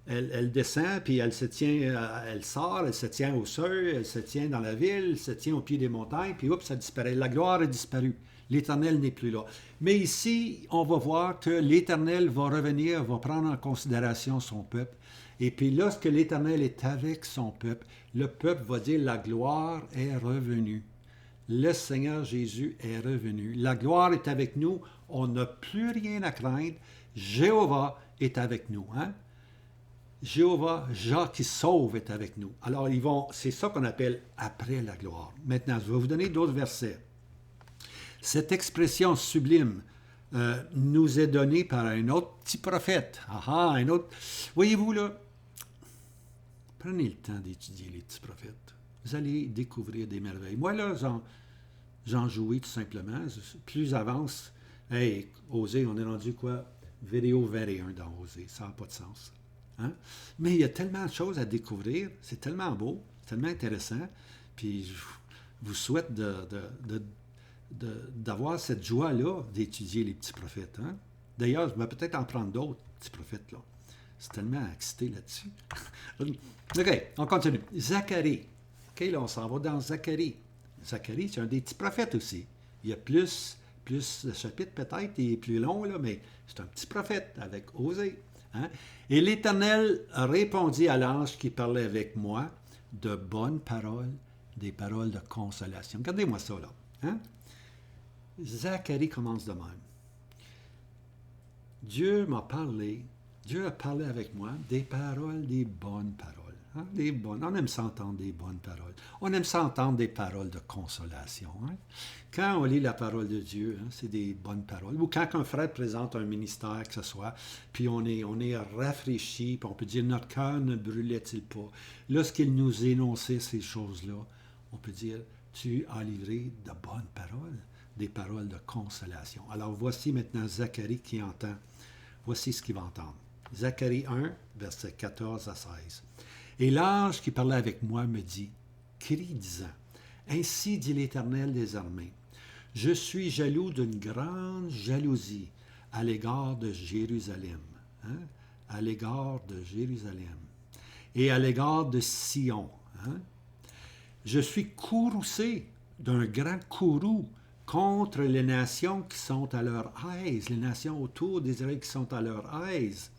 elle descend, puis elle se tient, elle sort, elle se tient au seuil, elle se tient dans la ville, elle se tient au pied des montagnes, puis oups, ça disparaît. La gloire est disparue. L'Éternel n'est plus là. Mais ici, on va voir que l'Éternel va revenir, va prendre en considération son peuple. Et puis lorsque l'Éternel est avec son peuple, le peuple va dire, la gloire est revenue. Le Seigneur Jésus est revenu. La gloire est avec nous. On n'a plus rien à craindre. Jéhovah est avec nous. Hein? Jéhovah, Jah qui sauve, est avec nous. Alors, c'est ça qu'on appelle après la gloire. Maintenant, je vais vous donner d'autres versets. Cette expression sublime nous est donnée par un autre petit prophète. Un autre. Voyez-vous, là, prenez le temps d'étudier les petits prophètes. Vous allez découvrir des merveilles. Moi, là, j'en jouis tout simplement. Plus j'avance, hey, Osée, on est rendu quoi? Vidéo 21 dans Osée. Ça n'a pas de sens. Hein? Mais il y a tellement de choses à découvrir. C'est tellement beau, c'est tellement intéressant. Puis je vous souhaite d'avoir cette joie-là d'étudier les petits prophètes. Hein? D'ailleurs, je vais peut-être en prendre d'autres petits prophètes. Là. C'est tellement excité là-dessus. OK, on continue. Zacharie. OK, là, on s'en va dans Zacharie. Zacharie, c'est un des petits prophètes aussi. Il y a plus de chapitres peut-être, il est plus long, là, mais c'est un petit prophète avec Osée. Hein? Et l'Éternel répondit à l'ange qui parlait avec moi de bonnes paroles, des paroles de consolation. Regardez-moi ça, là. Hein? Zacharie commence de même. Dieu m'a parlé, Dieu a parlé avec moi des paroles, des bonnes paroles. Hein? Des bonnes. On aime s'entendre des bonnes paroles. On aime s'entendre des paroles de consolation. Hein? Quand on lit la parole de Dieu, hein, c'est des bonnes paroles. Ou quand un frère présente un ministère, que ce soit, puis on est rafraîchi, puis on peut dire notre cœur ne brûlait-il pas. Lorsqu'il nous énonçait ces choses-là, on peut dire tu as livré de bonnes paroles, des paroles de consolation. Alors voici maintenant Zacharie qui entend. Voici ce qu'il va entendre. Zacharie 1, versets 14 à 16. Et l'ange qui parlait avec moi me dit, crie disant, ainsi dit l'Éternel des armées, je suis jaloux d'une grande jalousie à l'égard de Jérusalem, hein? À l'égard de Jérusalem et à l'égard de Sion. Hein? Je suis courroucé d'un grand courroux contre les nations qui sont à leur aise, les nations autour d'Israël qui sont à leur aise,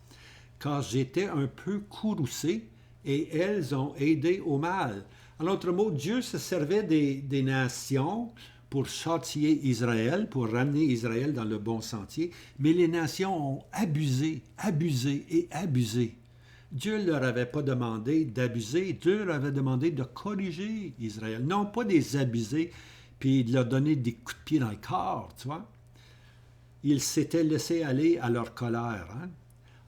car j'étais un peu courroucé et elles ont aidé au mal. En d'autres mots, Dieu se servait des nations pour châtier Israël, pour ramener Israël dans le bon sentier, mais les nations ont abusé, abusé et abusé. Dieu ne leur avait pas demandé d'abuser, Dieu leur avait demandé de corriger Israël, non pas de les abuser, puis de leur donner des coups de pied dans le corps, tu vois. Ils s'étaient laissés aller à leur colère. Hein?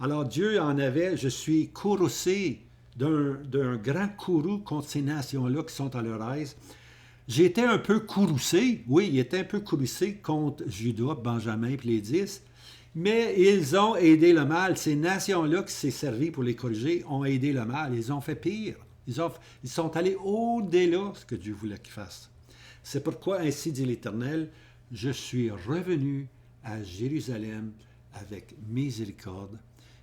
Alors Dieu en avait, je suis courroucé d'un grand courroux contre ces nations-là qui sont à leur aise. J'ai été un peu courroucé, oui, il était un peu courroucé contre Judas, Benjamin et les 10, mais ils ont aidé le mal. Ces nations-là qui s'est servi pour les corriger ont aidé le mal. Ils ont fait pire. Ils sont allés au-delà de ce que Dieu voulait qu'ils fassent. C'est pourquoi, ainsi dit l'Éternel, je suis revenu à Jérusalem avec miséricorde.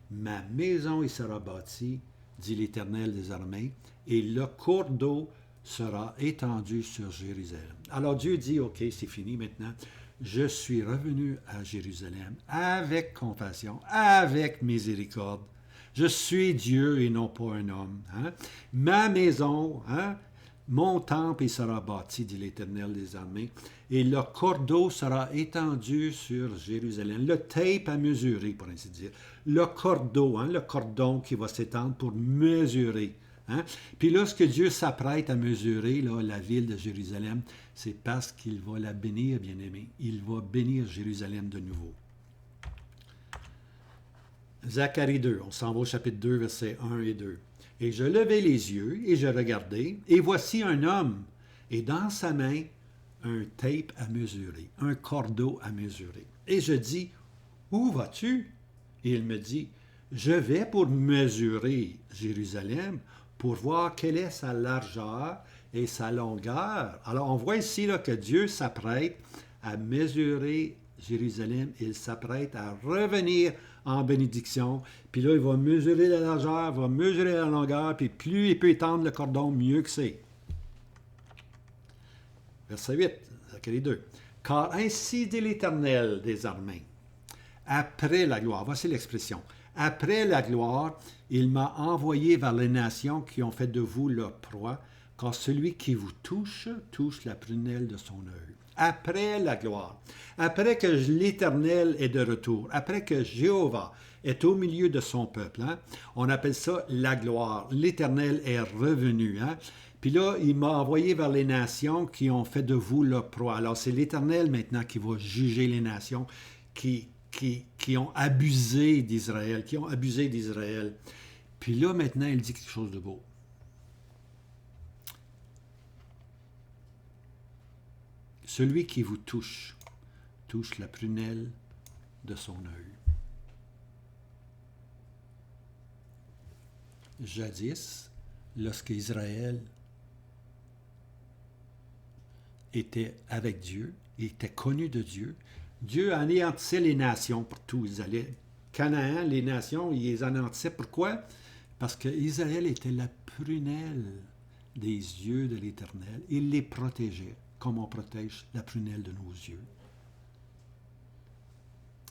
Ma maison y sera bâtie, dit l'Éternel des armées, et le cours d'eau sera étendu sur Jérusalem. Alors Dieu dit, OK, c'est fini maintenant. Je suis revenu à Jérusalem avec compassion, avec miséricorde. Je suis Dieu et non pas un homme. Hein? Ma maison, hein? Mon temple il sera bâti, dit l'Éternel des armées, et le cordeau sera étendu sur Jérusalem. Le tape à mesurer, pour ainsi dire. Le cordeau, hein, le cordon qui va s'étendre pour mesurer. Hein? Puis lorsque Dieu s'apprête à mesurer là, la ville de Jérusalem, c'est parce qu'il va la bénir, bien-aimé. Il va bénir Jérusalem de nouveau. Zacharie 2, on s'en va au chapitre 2, versets 1 et 2. Et je levai les yeux, et je regardai, et voici un homme, et dans sa main, un tape à mesurer, un cordeau à mesurer. Et je dis, où vas-tu? Et il me dit, je vais pour mesurer Jérusalem, pour voir quelle est sa largeur et sa longueur. Alors, on voit ici là, que Dieu s'apprête à mesurer Jérusalem. Il s'apprête à revenir en bénédiction. Puis là, il va mesurer la largeur, va mesurer la longueur, puis plus il peut étendre le cordon, mieux que c'est. Verset 8, Zacharie 2. Car ainsi dit l'Éternel des armées, après la gloire, voici l'expression, après la gloire, il m'a envoyé vers les nations qui ont fait de vous leur proie, car celui qui vous touche, touche la prunelle de son œil. Après la gloire, après que l'Éternel est de retour, après que Jéhovah est au milieu de son peuple, hein, on appelle ça la gloire. L'Éternel est revenu. Hein. Puis là, il m'a envoyé vers les nations qui ont fait de vous leur proie. Alors c'est l'Éternel maintenant qui va juger les nations qui ont abusé d'Israël, Puis là, maintenant, il dit quelque chose de beau. Celui qui vous touche, touche la prunelle de son œil. Jadis, lorsque Israël était avec Dieu, il était connu de Dieu, Dieu anéantissait les nations partout où ils allaient. Canaan, les nations, ils les anéantissaient. Pourquoi? Parce qu'Israël était la prunelle des yeux de l'Éternel. Il les protégeait, comme on protège la prunelle de nos yeux.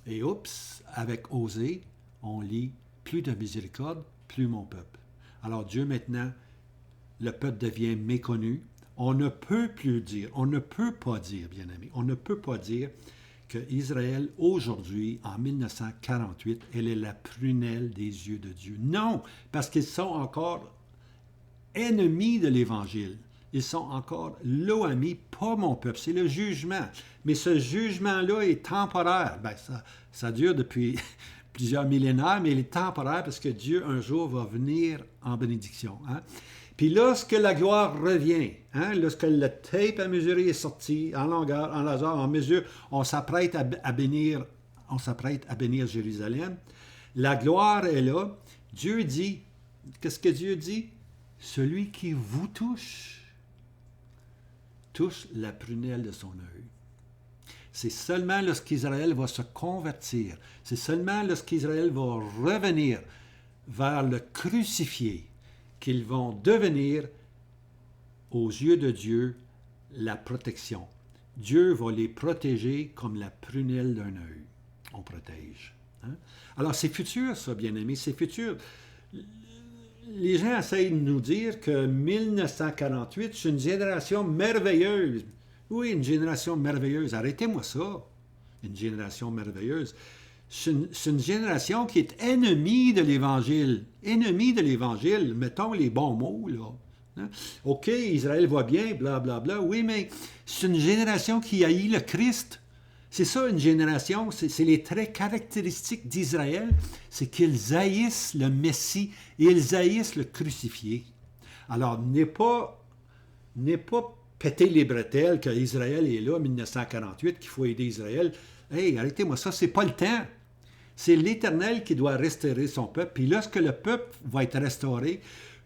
Et oups, avec Osée, on lit « Plus de miséricorde, plus mon peuple ». Alors Dieu maintenant, le peuple devient méconnu. On ne peut plus dire, on ne peut pas dire, bien-aimés, on ne peut pas dire qu'Israël, aujourd'hui, en 1948, elle est la prunelle des yeux de Dieu. Non, parce qu'ils sont encore ennemis de l'Évangile. Ils sont encore l'OAMI, pas mon peuple. C'est le jugement. Mais ce jugement-là est temporaire. Ben, ça dure depuis plusieurs millénaires, mais il est temporaire parce que Dieu, un jour, va venir en bénédiction. Hein? Puis lorsque la gloire revient, hein, lorsque le tape à mesurer est sorti en longueur, en largeur, en mesure, on s'apprête à bénir Jérusalem. La gloire est là. Dieu dit, qu'est-ce que Dieu dit? Celui qui vous touche la prunelle de son œil. C'est seulement lorsqu'Israël va se convertir, c'est seulement lorsqu'Israël va revenir vers le crucifié qu'ils vont devenir, aux yeux de Dieu, la protection. Dieu va les protéger comme la prunelle d'un œil. On protège. Hein? Alors, c'est futur, ça, bien-aimé, c'est futur. les gens essayent de nous dire que 1948, c'est une génération merveilleuse. Oui, une génération merveilleuse. Arrêtez-moi ça. Une génération merveilleuse. C'est une génération qui est ennemie de l'Évangile. Ennemie de l'Évangile. Mettons les bons mots, là. Hein? OK, Israël va bien, blablabla. Bla, bla. Oui, mais c'est une génération qui haït le Christ. C'est ça, une génération. C'est les traits caractéristiques d'Israël. C'est qu'ils haïssent le Messie et ils haïssent le crucifié. Alors, n'est pas péter les bretelles qu'Israël est là, 1948, qu'il faut aider Israël. Hey, arrêtez-moi ça, c'est pas le temps. C'est l'Éternel qui doit restaurer son peuple. Puis lorsque le peuple va être restauré,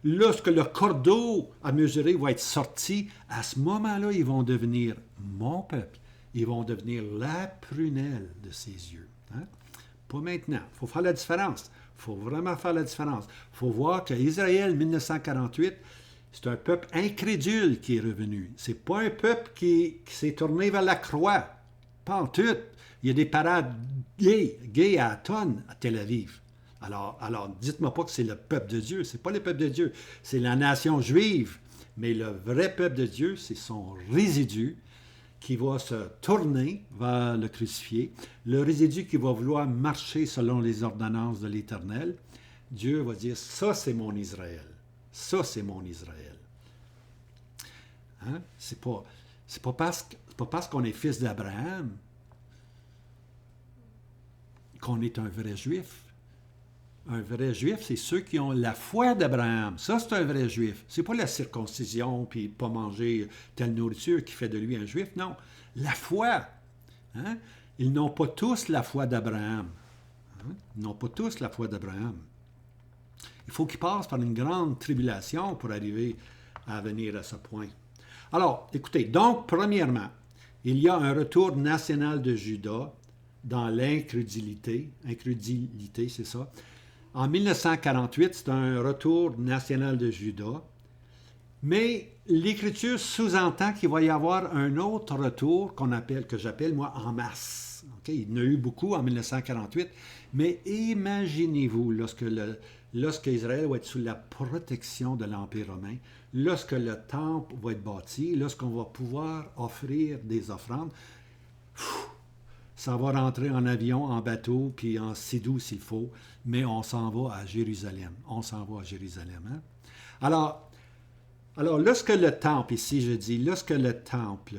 lorsque le cordeau à mesurer va être sorti, à ce moment-là, ils vont devenir mon peuple. Ils vont devenir la prunelle de ses yeux. Hein? Pas maintenant. Il faut faire la différence. Il faut vraiment faire la différence. Il faut voir qu'Israël, 1948, c'est un peuple incrédule qui est revenu. C'est pas un peuple qui s'est tourné vers la croix. Pas en tout. Il y a des parades gays à tonnes à Tel Aviv. Alors dites-moi pas que c'est le peuple de Dieu. C'est pas le peuple de Dieu. C'est la nation juive. Mais le vrai peuple de Dieu, c'est son résidu qui va se tourner vers le crucifié. Le résidu qui va vouloir marcher selon les ordonnances de l'Éternel. Dieu va dire, ça c'est mon Israël. Ça c'est mon Israël. Hein? C'est pas parce qu'on est fils d'Abraham qu'on est un vrai juif. Un vrai juif, c'est ceux qui ont la foi d'Abraham. Ça, c'est un vrai juif. C'est pas la circoncision puis pas manger telle nourriture qui fait de lui un juif. Non, la foi. Hein? Ils n'ont pas tous la foi d'Abraham. Hein? Ils n'ont pas tous la foi d'Abraham. Il faut qu'ils passent par une grande tribulation pour arriver à venir à ce point. Alors, écoutez, donc, premièrement, il y a un retour national de Juda dans l'incrédulité. Incrédulité, c'est ça. En 1948, c'est un retour national de Juda. Mais l'Écriture sous-entend qu'il va y avoir un autre retour que j'appelle, moi, en masse. Okay? Il y en a eu beaucoup en 1948. Mais imaginez-vous, lorsque Israël va être sous la protection de l'Empire romain, lorsque le temple va être bâti, lorsqu'on va pouvoir offrir des offrandes, ça va rentrer en avion, en bateau, puis en sidou s'il faut, mais on s'en va à Jérusalem. On s'en va à Jérusalem. Hein? Alors, lorsque le temple, ici je dis, lorsque le temple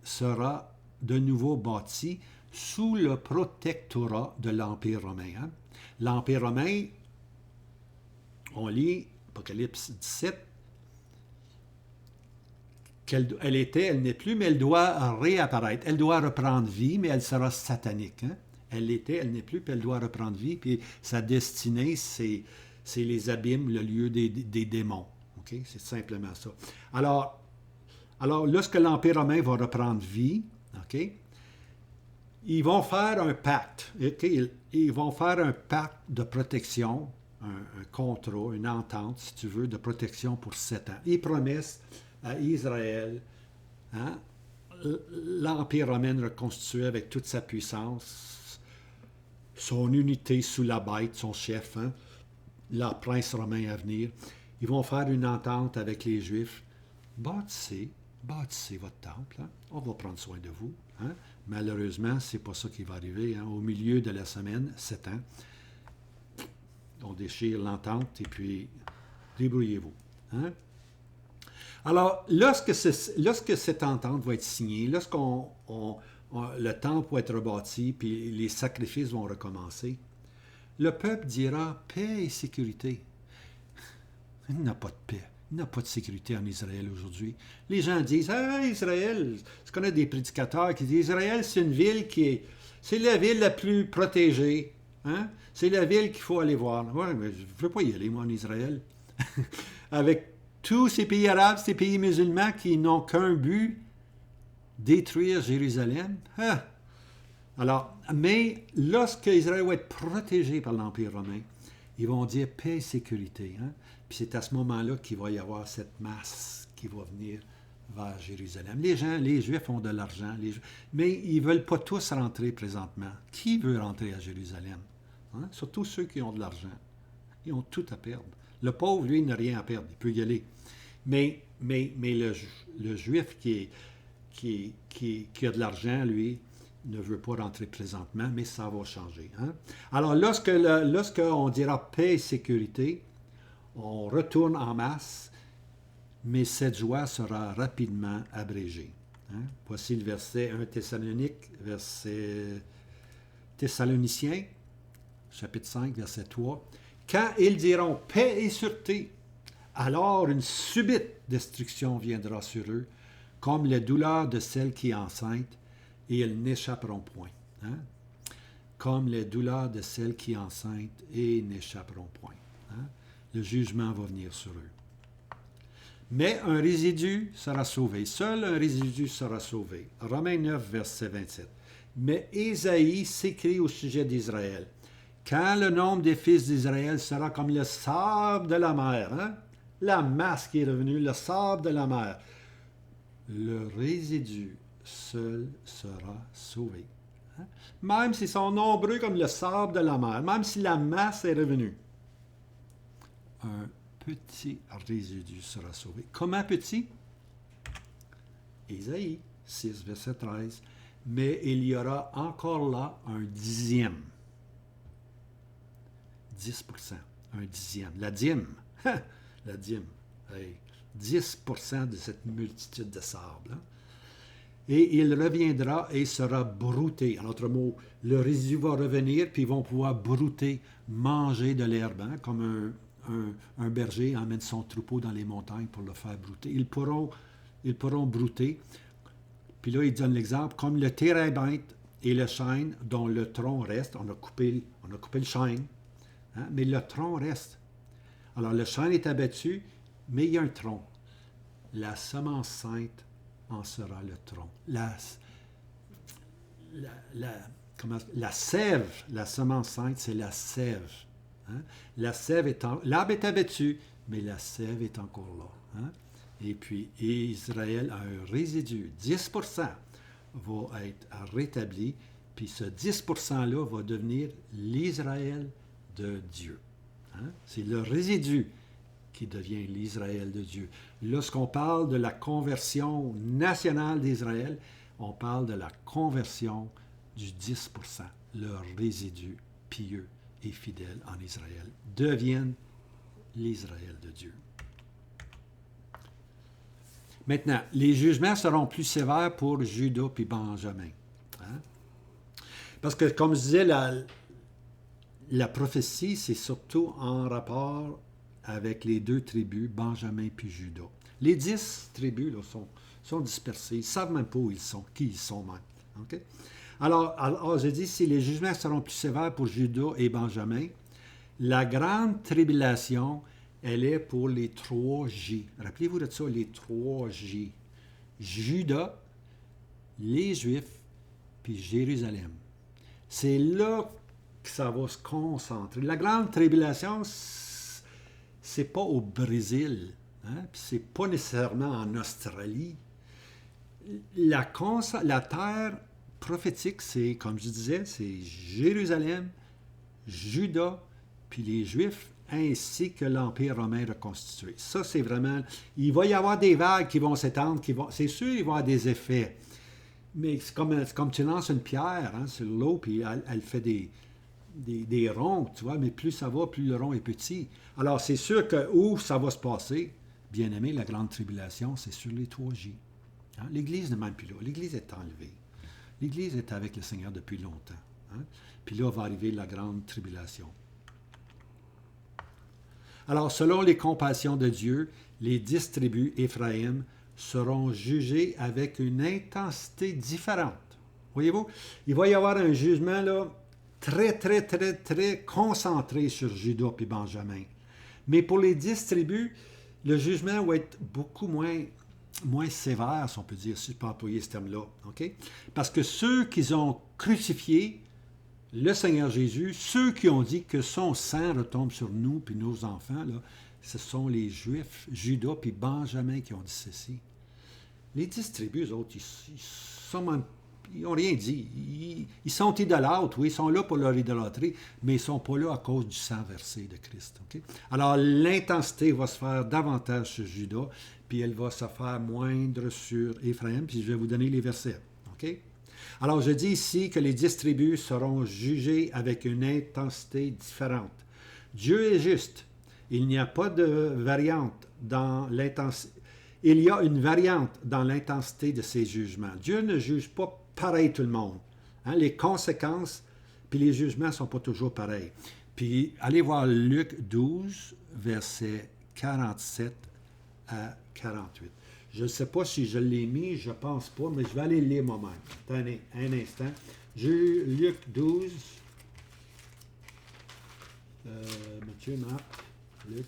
sera de nouveau bâti sous le protectorat de l'Empire romain. Hein? L'Empire romain, on lit Apocalypse 17, elle n'est plus, mais elle doit réapparaître. Elle doit reprendre vie, mais elle sera satanique. Hein? Elle n'est plus, puis elle doit reprendre vie, puis sa destinée, c'est les abîmes, le lieu des démons. Okay? C'est simplement ça. Alors, lorsque l'Empire romain va reprendre vie, okay, ils vont faire un pacte. Okay? Ils vont faire un pacte de protection, un contrat, une entente, si tu veux, de protection pour 7 ans. Ils promettent à Israël, hein, l'Empire romain reconstitué avec toute sa puissance, son unité sous la bête, son chef, hein, le prince romain à venir. Ils vont faire une entente avec les Juifs. Bâtissez votre temple. Hein. On va prendre soin de vous. Hein. Malheureusement, c'est pas ça qui va arriver. Hein. Au milieu de la semaine, 7 ans, on déchire l'entente et puis débrouillez-vous. Hein. Alors, lorsque cette entente va être signée, le temple va être rebâti, puis les sacrifices vont recommencer, le peuple dira paix et sécurité. Il n'y a pas de paix, il n'y a pas de sécurité en Israël aujourd'hui. Les gens disent, ah, Israël, je connais des prédicateurs qui disent, Israël, c'est une ville c'est la ville la plus protégée. Hein? C'est la ville qu'il faut aller voir. Ouais, mais je ne veux pas y aller, moi, en Israël. Avec tous ces pays arabes, ces pays musulmans qui n'ont qu'un but, détruire Jérusalem. Ah! Alors, mais lorsque Israël va être protégé par l'Empire romain, ils vont dire paix et sécurité. Hein? Puis c'est à ce moment-là qu'il va y avoir cette masse qui va venir vers Jérusalem. Les Juifs ont de l'argent, mais ils ne veulent pas tous rentrer présentement. Qui veut rentrer à Jérusalem? Hein? Surtout ceux qui ont de l'argent. Ils ont tout à perdre. Le pauvre, lui, n'a rien à perdre. Il peut y aller. Mais le juif qui a de l'argent, lui, ne veut pas rentrer présentement, mais ça va changer. Hein? Alors, lorsqu'on dira paix et sécurité, on retourne en masse, mais cette joie sera rapidement abrégée. Hein? Voici le verset 1 Thessalonique, verset Thessaloniciens, chapitre 5, verset 3. Quand ils diront paix et sûreté, alors une subite destruction viendra sur eux, comme les douleurs de celle qui est enceinte, et elles n'échapperont point. Hein? Comme les douleurs de celle qui est enceinte, et n'échapperont point. Hein? Le jugement va venir sur eux. Mais un résidu sera sauvé. Seul un résidu sera sauvé. Romains 9, verset 27. Mais Ésaïe s'écrie au sujet d'Israël. Quand le nombre des fils d'Israël sera comme le sable de la mer, hein? La masse qui est revenue, le sable de la mer, le résidu seul sera sauvé. Hein? Même s'ils sont nombreux comme le sable de la mer, même si la masse est revenue, un petit résidu sera sauvé. Comment petit? Ésaïe 6, verset 13. Mais il y aura encore là un dixième. 10%. Un dixième. La dîme. La dîme. Hey. 10% de cette multitude de sable. Hein? Et il reviendra et sera brouté. En d'autres mots, le résidu va revenir, puis ils vont pouvoir brouter, manger de l'herbe, hein, comme un berger emmène son troupeau dans les montagnes pour le faire brouter. Ils pourront brouter. Puis là, il donne l'exemple, comme le térébinthe et le chêne dont le tronc reste. On a coupé le chêne, hein, mais le tronc reste. Alors, le chêne est abattu, mais il y a un tronc. La semence sainte en sera le tronc. La sève, la semence sainte, c'est la sève. Hein? L'arbre est abattu, mais la sève est encore là. Hein? Et puis, Israël a un résidu. 10% va être rétabli, puis ce 10%-là va devenir l'Israël de Dieu. Hein? C'est le résidu qui devient l'Israël de Dieu. Lorsqu'on parle de la conversion nationale d'Israël, on parle de la conversion du 10%. Le résidu pieux et fidèle en Israël deviennent l'Israël de Dieu. Maintenant, les jugements seront plus sévères pour Judas et Benjamin. Hein? Parce que, comme je disais, la prophétie, c'est surtout en rapport avec les deux tribus, Benjamin puis Judas. Les 10 tribus là, sont dispersées. Ils ne savent même pas où ils sont, qui ils sont même. Okay? Alors, je dis, si les jugements seront plus sévères pour Judas et Benjamin, la grande tribulation, elle est pour les 3 J. Rappelez-vous de ça, les 3 J. Judas, les Juifs, puis Jérusalem. C'est là que ça va se concentrer. La grande tribulation, c'est pas au Brésil, hein? Puis c'est pas nécessairement en Australie. La terre prophétique, c'est, comme je disais, c'est Jérusalem, Juda, puis les Juifs, ainsi que l'Empire romain reconstitué. Ça, c'est vraiment... Il va y avoir des vagues qui vont s'étendre, c'est sûr, il va y avoir des effets. Mais c'est comme tu lances une pierre hein, sur l'eau, puis elle fait des ronds, tu vois, mais plus ça va, plus le rond est petit. Alors, c'est sûr que où ça va se passer, bien aimé, la grande tribulation, c'est sur les 3 J. Hein? L'Église n'est même plus là. L'Église est enlevée. L'Église est avec le Seigneur depuis longtemps. Hein? Puis là, va arriver la grande tribulation. Alors, selon les compassions de Dieu, les 10 tribus Éphraïm seront jugées avec une intensité différente. Voyez-vous, il va y avoir un jugement là, très, très, très, très concentré sur Judas et Benjamin. Mais pour les 10 tribus, le jugement va être beaucoup moins sévère, si on peut dire, si je peux employer ce terme-là. Okay? Parce que ceux qui ont crucifié le Seigneur Jésus, ceux qui ont dit que son sang retombe sur nous puis nos enfants, là, ce sont les Juifs, Judas puis Benjamin qui ont dit ceci. Les 10 tribus, eux autres, Ils n'ont rien dit. Ils sont idolâtres, oui, ils sont là pour leur idolâtrie, mais ils ne sont pas là à cause du sang versé de Christ. Okay? Alors, l'intensité va se faire davantage sur Judas, puis elle va se faire moindre sur Éphraïm, puis je vais vous donner les versets. Okay? Alors, je dis ici que les 10 tribus seront jugées avec une intensité différente. Dieu est juste. Il n'y a pas de variante dans l'intensité. Il y a une variante dans l'intensité de ses jugements. Dieu ne juge pas pareil tout le monde. Hein? Les conséquences puis les jugements ne sont pas toujours pareils. Puis allez voir Luc 12, versets 47 à 48. Je ne sais pas si je l'ai mis, je ne pense pas, mais je vais aller le lire moi-même. Attendez un instant. Luc 12, Matthieu, Marc, Luc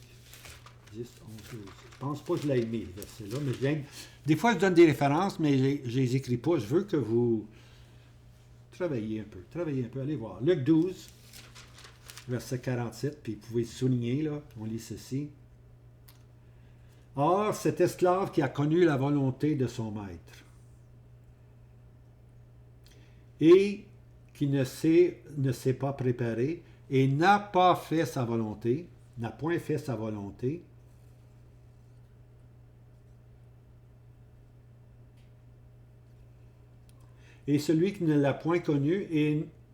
10, 11, 12. Je pense pas que je l'ai mis, le verset-là, mais des fois, je donne des références, mais je ne les écris pas. Je veux que vous travailliez un peu, allez voir. Luc 12, verset 47, puis vous pouvez souligner, là, on lit ceci. Or, cet esclave qui a connu la volonté de son maître et qui ne s'est pas préparé et n'a point fait sa volonté, et celui qui ne l'a point connu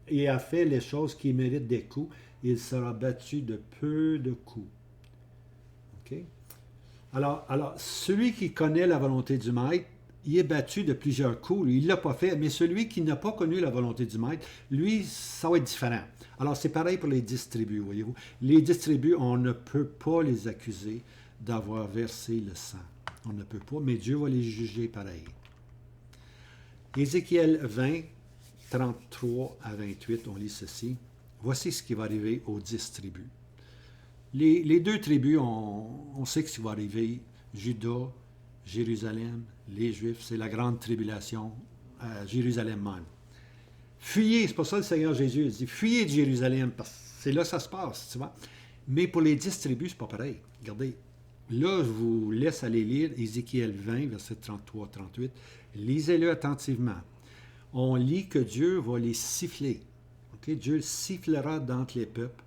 et a fait les choses qui méritent des coups, il sera battu de peu de coups. OK? Alors, celui qui connaît la volonté du maître, il est battu de plusieurs coups. Lui, il ne l'a pas fait, mais celui qui n'a pas connu la volonté du maître, lui, ça va être différent. Alors, c'est pareil pour les 10 tribus, voyez-vous. Les 10 tribus, on ne peut pas les accuser d'avoir versé le sang. On ne peut pas, mais Dieu va les juger pareil. Ézéchiel 20, 33 à 28, on lit ceci. Voici ce qui va arriver aux 10 tribus. Les 2 tribus, on sait que ce qui va arriver. Juda, Jérusalem, les Juifs, c'est la grande tribulation à Jérusalem même. Fuyez, c'est pour ça que le Seigneur Jésus dit, fuyez de Jérusalem, parce que c'est là que ça se passe, tu vois. Mais pour les 10 tribus, c'est pas pareil. Regardez, là, je vous laisse aller lire Ézéchiel 20, verset 33-38. Lisez-le attentivement. On lit que Dieu va les siffler. Okay? Dieu sifflera d'entre les peuples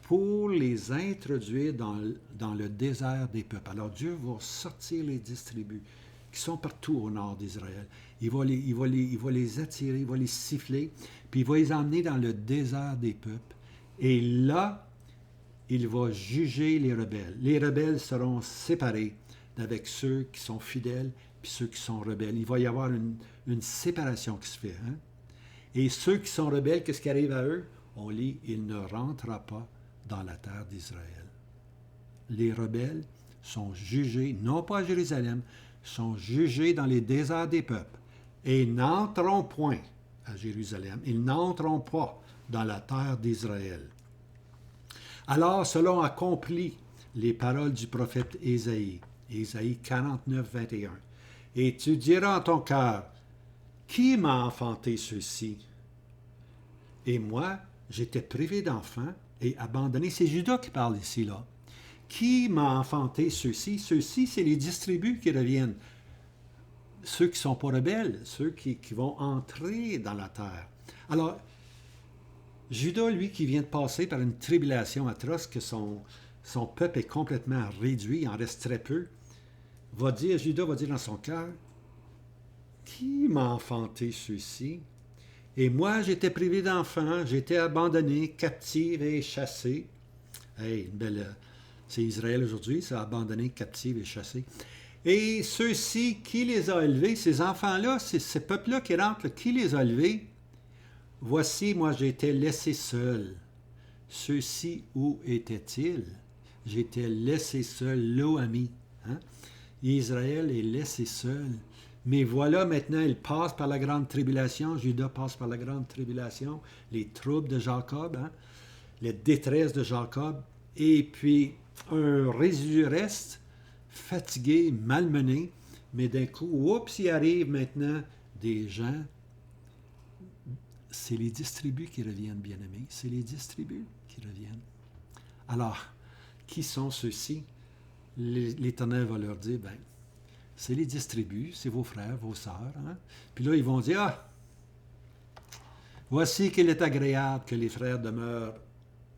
pour les introduire dans le désert des peuples. Alors Dieu va sortir les 10 tribus qui sont partout au nord d'Israël. Il va les attirer, il va les siffler, puis il va les emmener dans le désert des peuples. Et là, il va juger les rebelles. Les rebelles seront séparés avec ceux qui sont fidèles puis ceux qui sont rebelles. Il va y avoir une séparation qui se fait. Hein? Et ceux qui sont rebelles, qu'est-ce qui arrive à eux? On lit, il ne rentrera pas dans la terre d'Israël. Les rebelles sont jugés, non pas à Jérusalem, sont jugés dans les déserts des peuples et n'entreront point à Jérusalem. Ils n'entreront pas dans la terre d'Israël. Alors, selon accompli les paroles du prophète Ésaïe, Ésaïe 49, 21, et tu diras en ton cœur, qui m'a enfanté ceux-ci? Et moi, j'étais privé d'enfants et abandonné. C'est Judas qui parle ici, là. Qui m'a enfanté ceux-ci? Ceux-ci, c'est les 10 tribus qui reviennent. Ceux qui ne sont pas rebelles, ceux qui vont entrer dans la terre. Alors, Judas, lui, qui vient de passer par une tribulation atroce, que son peuple est complètement réduit, il en reste très peu, Judas va dire dans son cœur, qui m'a enfanté ceux-ci? Et moi, j'étais privé d'enfants, j'étais abandonné, captif et chassé. Hey, c'est Israël aujourd'hui, c'est abandonné, captif et chassé. Et ceux-ci, qui les a élevés? Ces enfants-là, ces peuples-là qui rentrent, qui les a élevés? Voici, moi, j'ai été laissé seul. Ceux-ci, où étaient-ils? J'étais laissé seul, l'Oami. Hein? Israël est laissé seul. Mais voilà, maintenant, il passe par la grande tribulation. Judas passe par la grande tribulation. Les troubles de Jacob, hein? Les détresses de Jacob. Et puis, un résidu reste, fatigué, malmené. Mais d'un coup, oups, il arrive maintenant des gens. C'est les 10 tribus qui reviennent, bien-aimés. C'est les 10 tribus qui reviennent. Alors, qui sont ceux-ci? L'Éternel va leur dire, c'est les 10 tribus, c'est vos frères, vos sœurs. Hein? Puis là, ils vont dire, Voici qu'il est agréable que les frères demeurent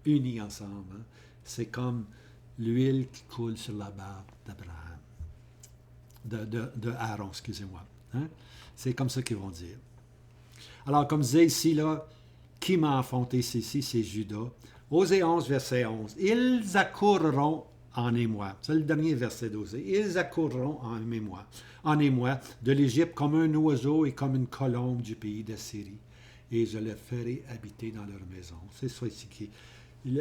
unis ensemble. Hein. C'est comme l'huile qui coule sur la barbe d'Abraham, de Aaron, excusez-moi. Hein. C'est comme ça qu'ils vont dire. Alors, comme je disais ici, là, qui m'a enfanté ceci, c'est Judas. Osée 11, verset 11. Ils accourront en émoi. C'est le dernier verset d'Osée. Ils accourront en émoi de l'Égypte comme un oiseau et comme une colombe du pays d'Assyrie. Et je les ferai habiter dans leur maison. C'est ça ici qui...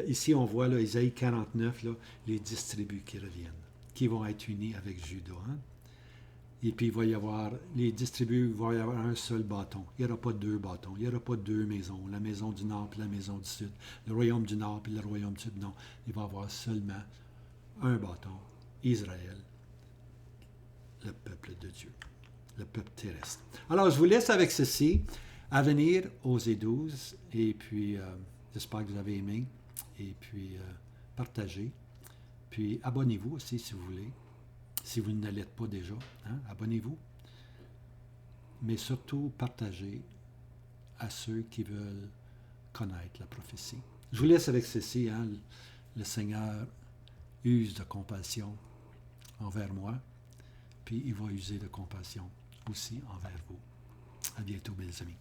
Ici, on voit, là, Isaïe 49, là, les 10 tribus qui reviennent, qui vont être unis avec Judas. Hein? Et puis, il va y avoir, les 10 tribus, il va y avoir un seul bâton. Il n'y aura pas deux bâtons. Il n'y aura pas deux maisons. La maison du Nord et la maison du Sud. Le royaume du Nord et le royaume du Sud. Non. Il va y avoir seulement un bâton. Israël, le peuple de Dieu. Le peuple terrestre. Alors, je vous laisse avec ceci. À venir, Osée 12. Et puis, j'espère que vous avez aimé. Et puis, partagez. Puis, abonnez-vous aussi si vous voulez. Si vous ne l'êtes pas déjà, hein, abonnez-vous. Mais surtout, partagez à ceux qui veulent connaître la prophétie. Je vous laisse avec ceci. Hein, le Seigneur use de compassion envers moi, puis il va user de compassion aussi envers vous. À bientôt, mes amis.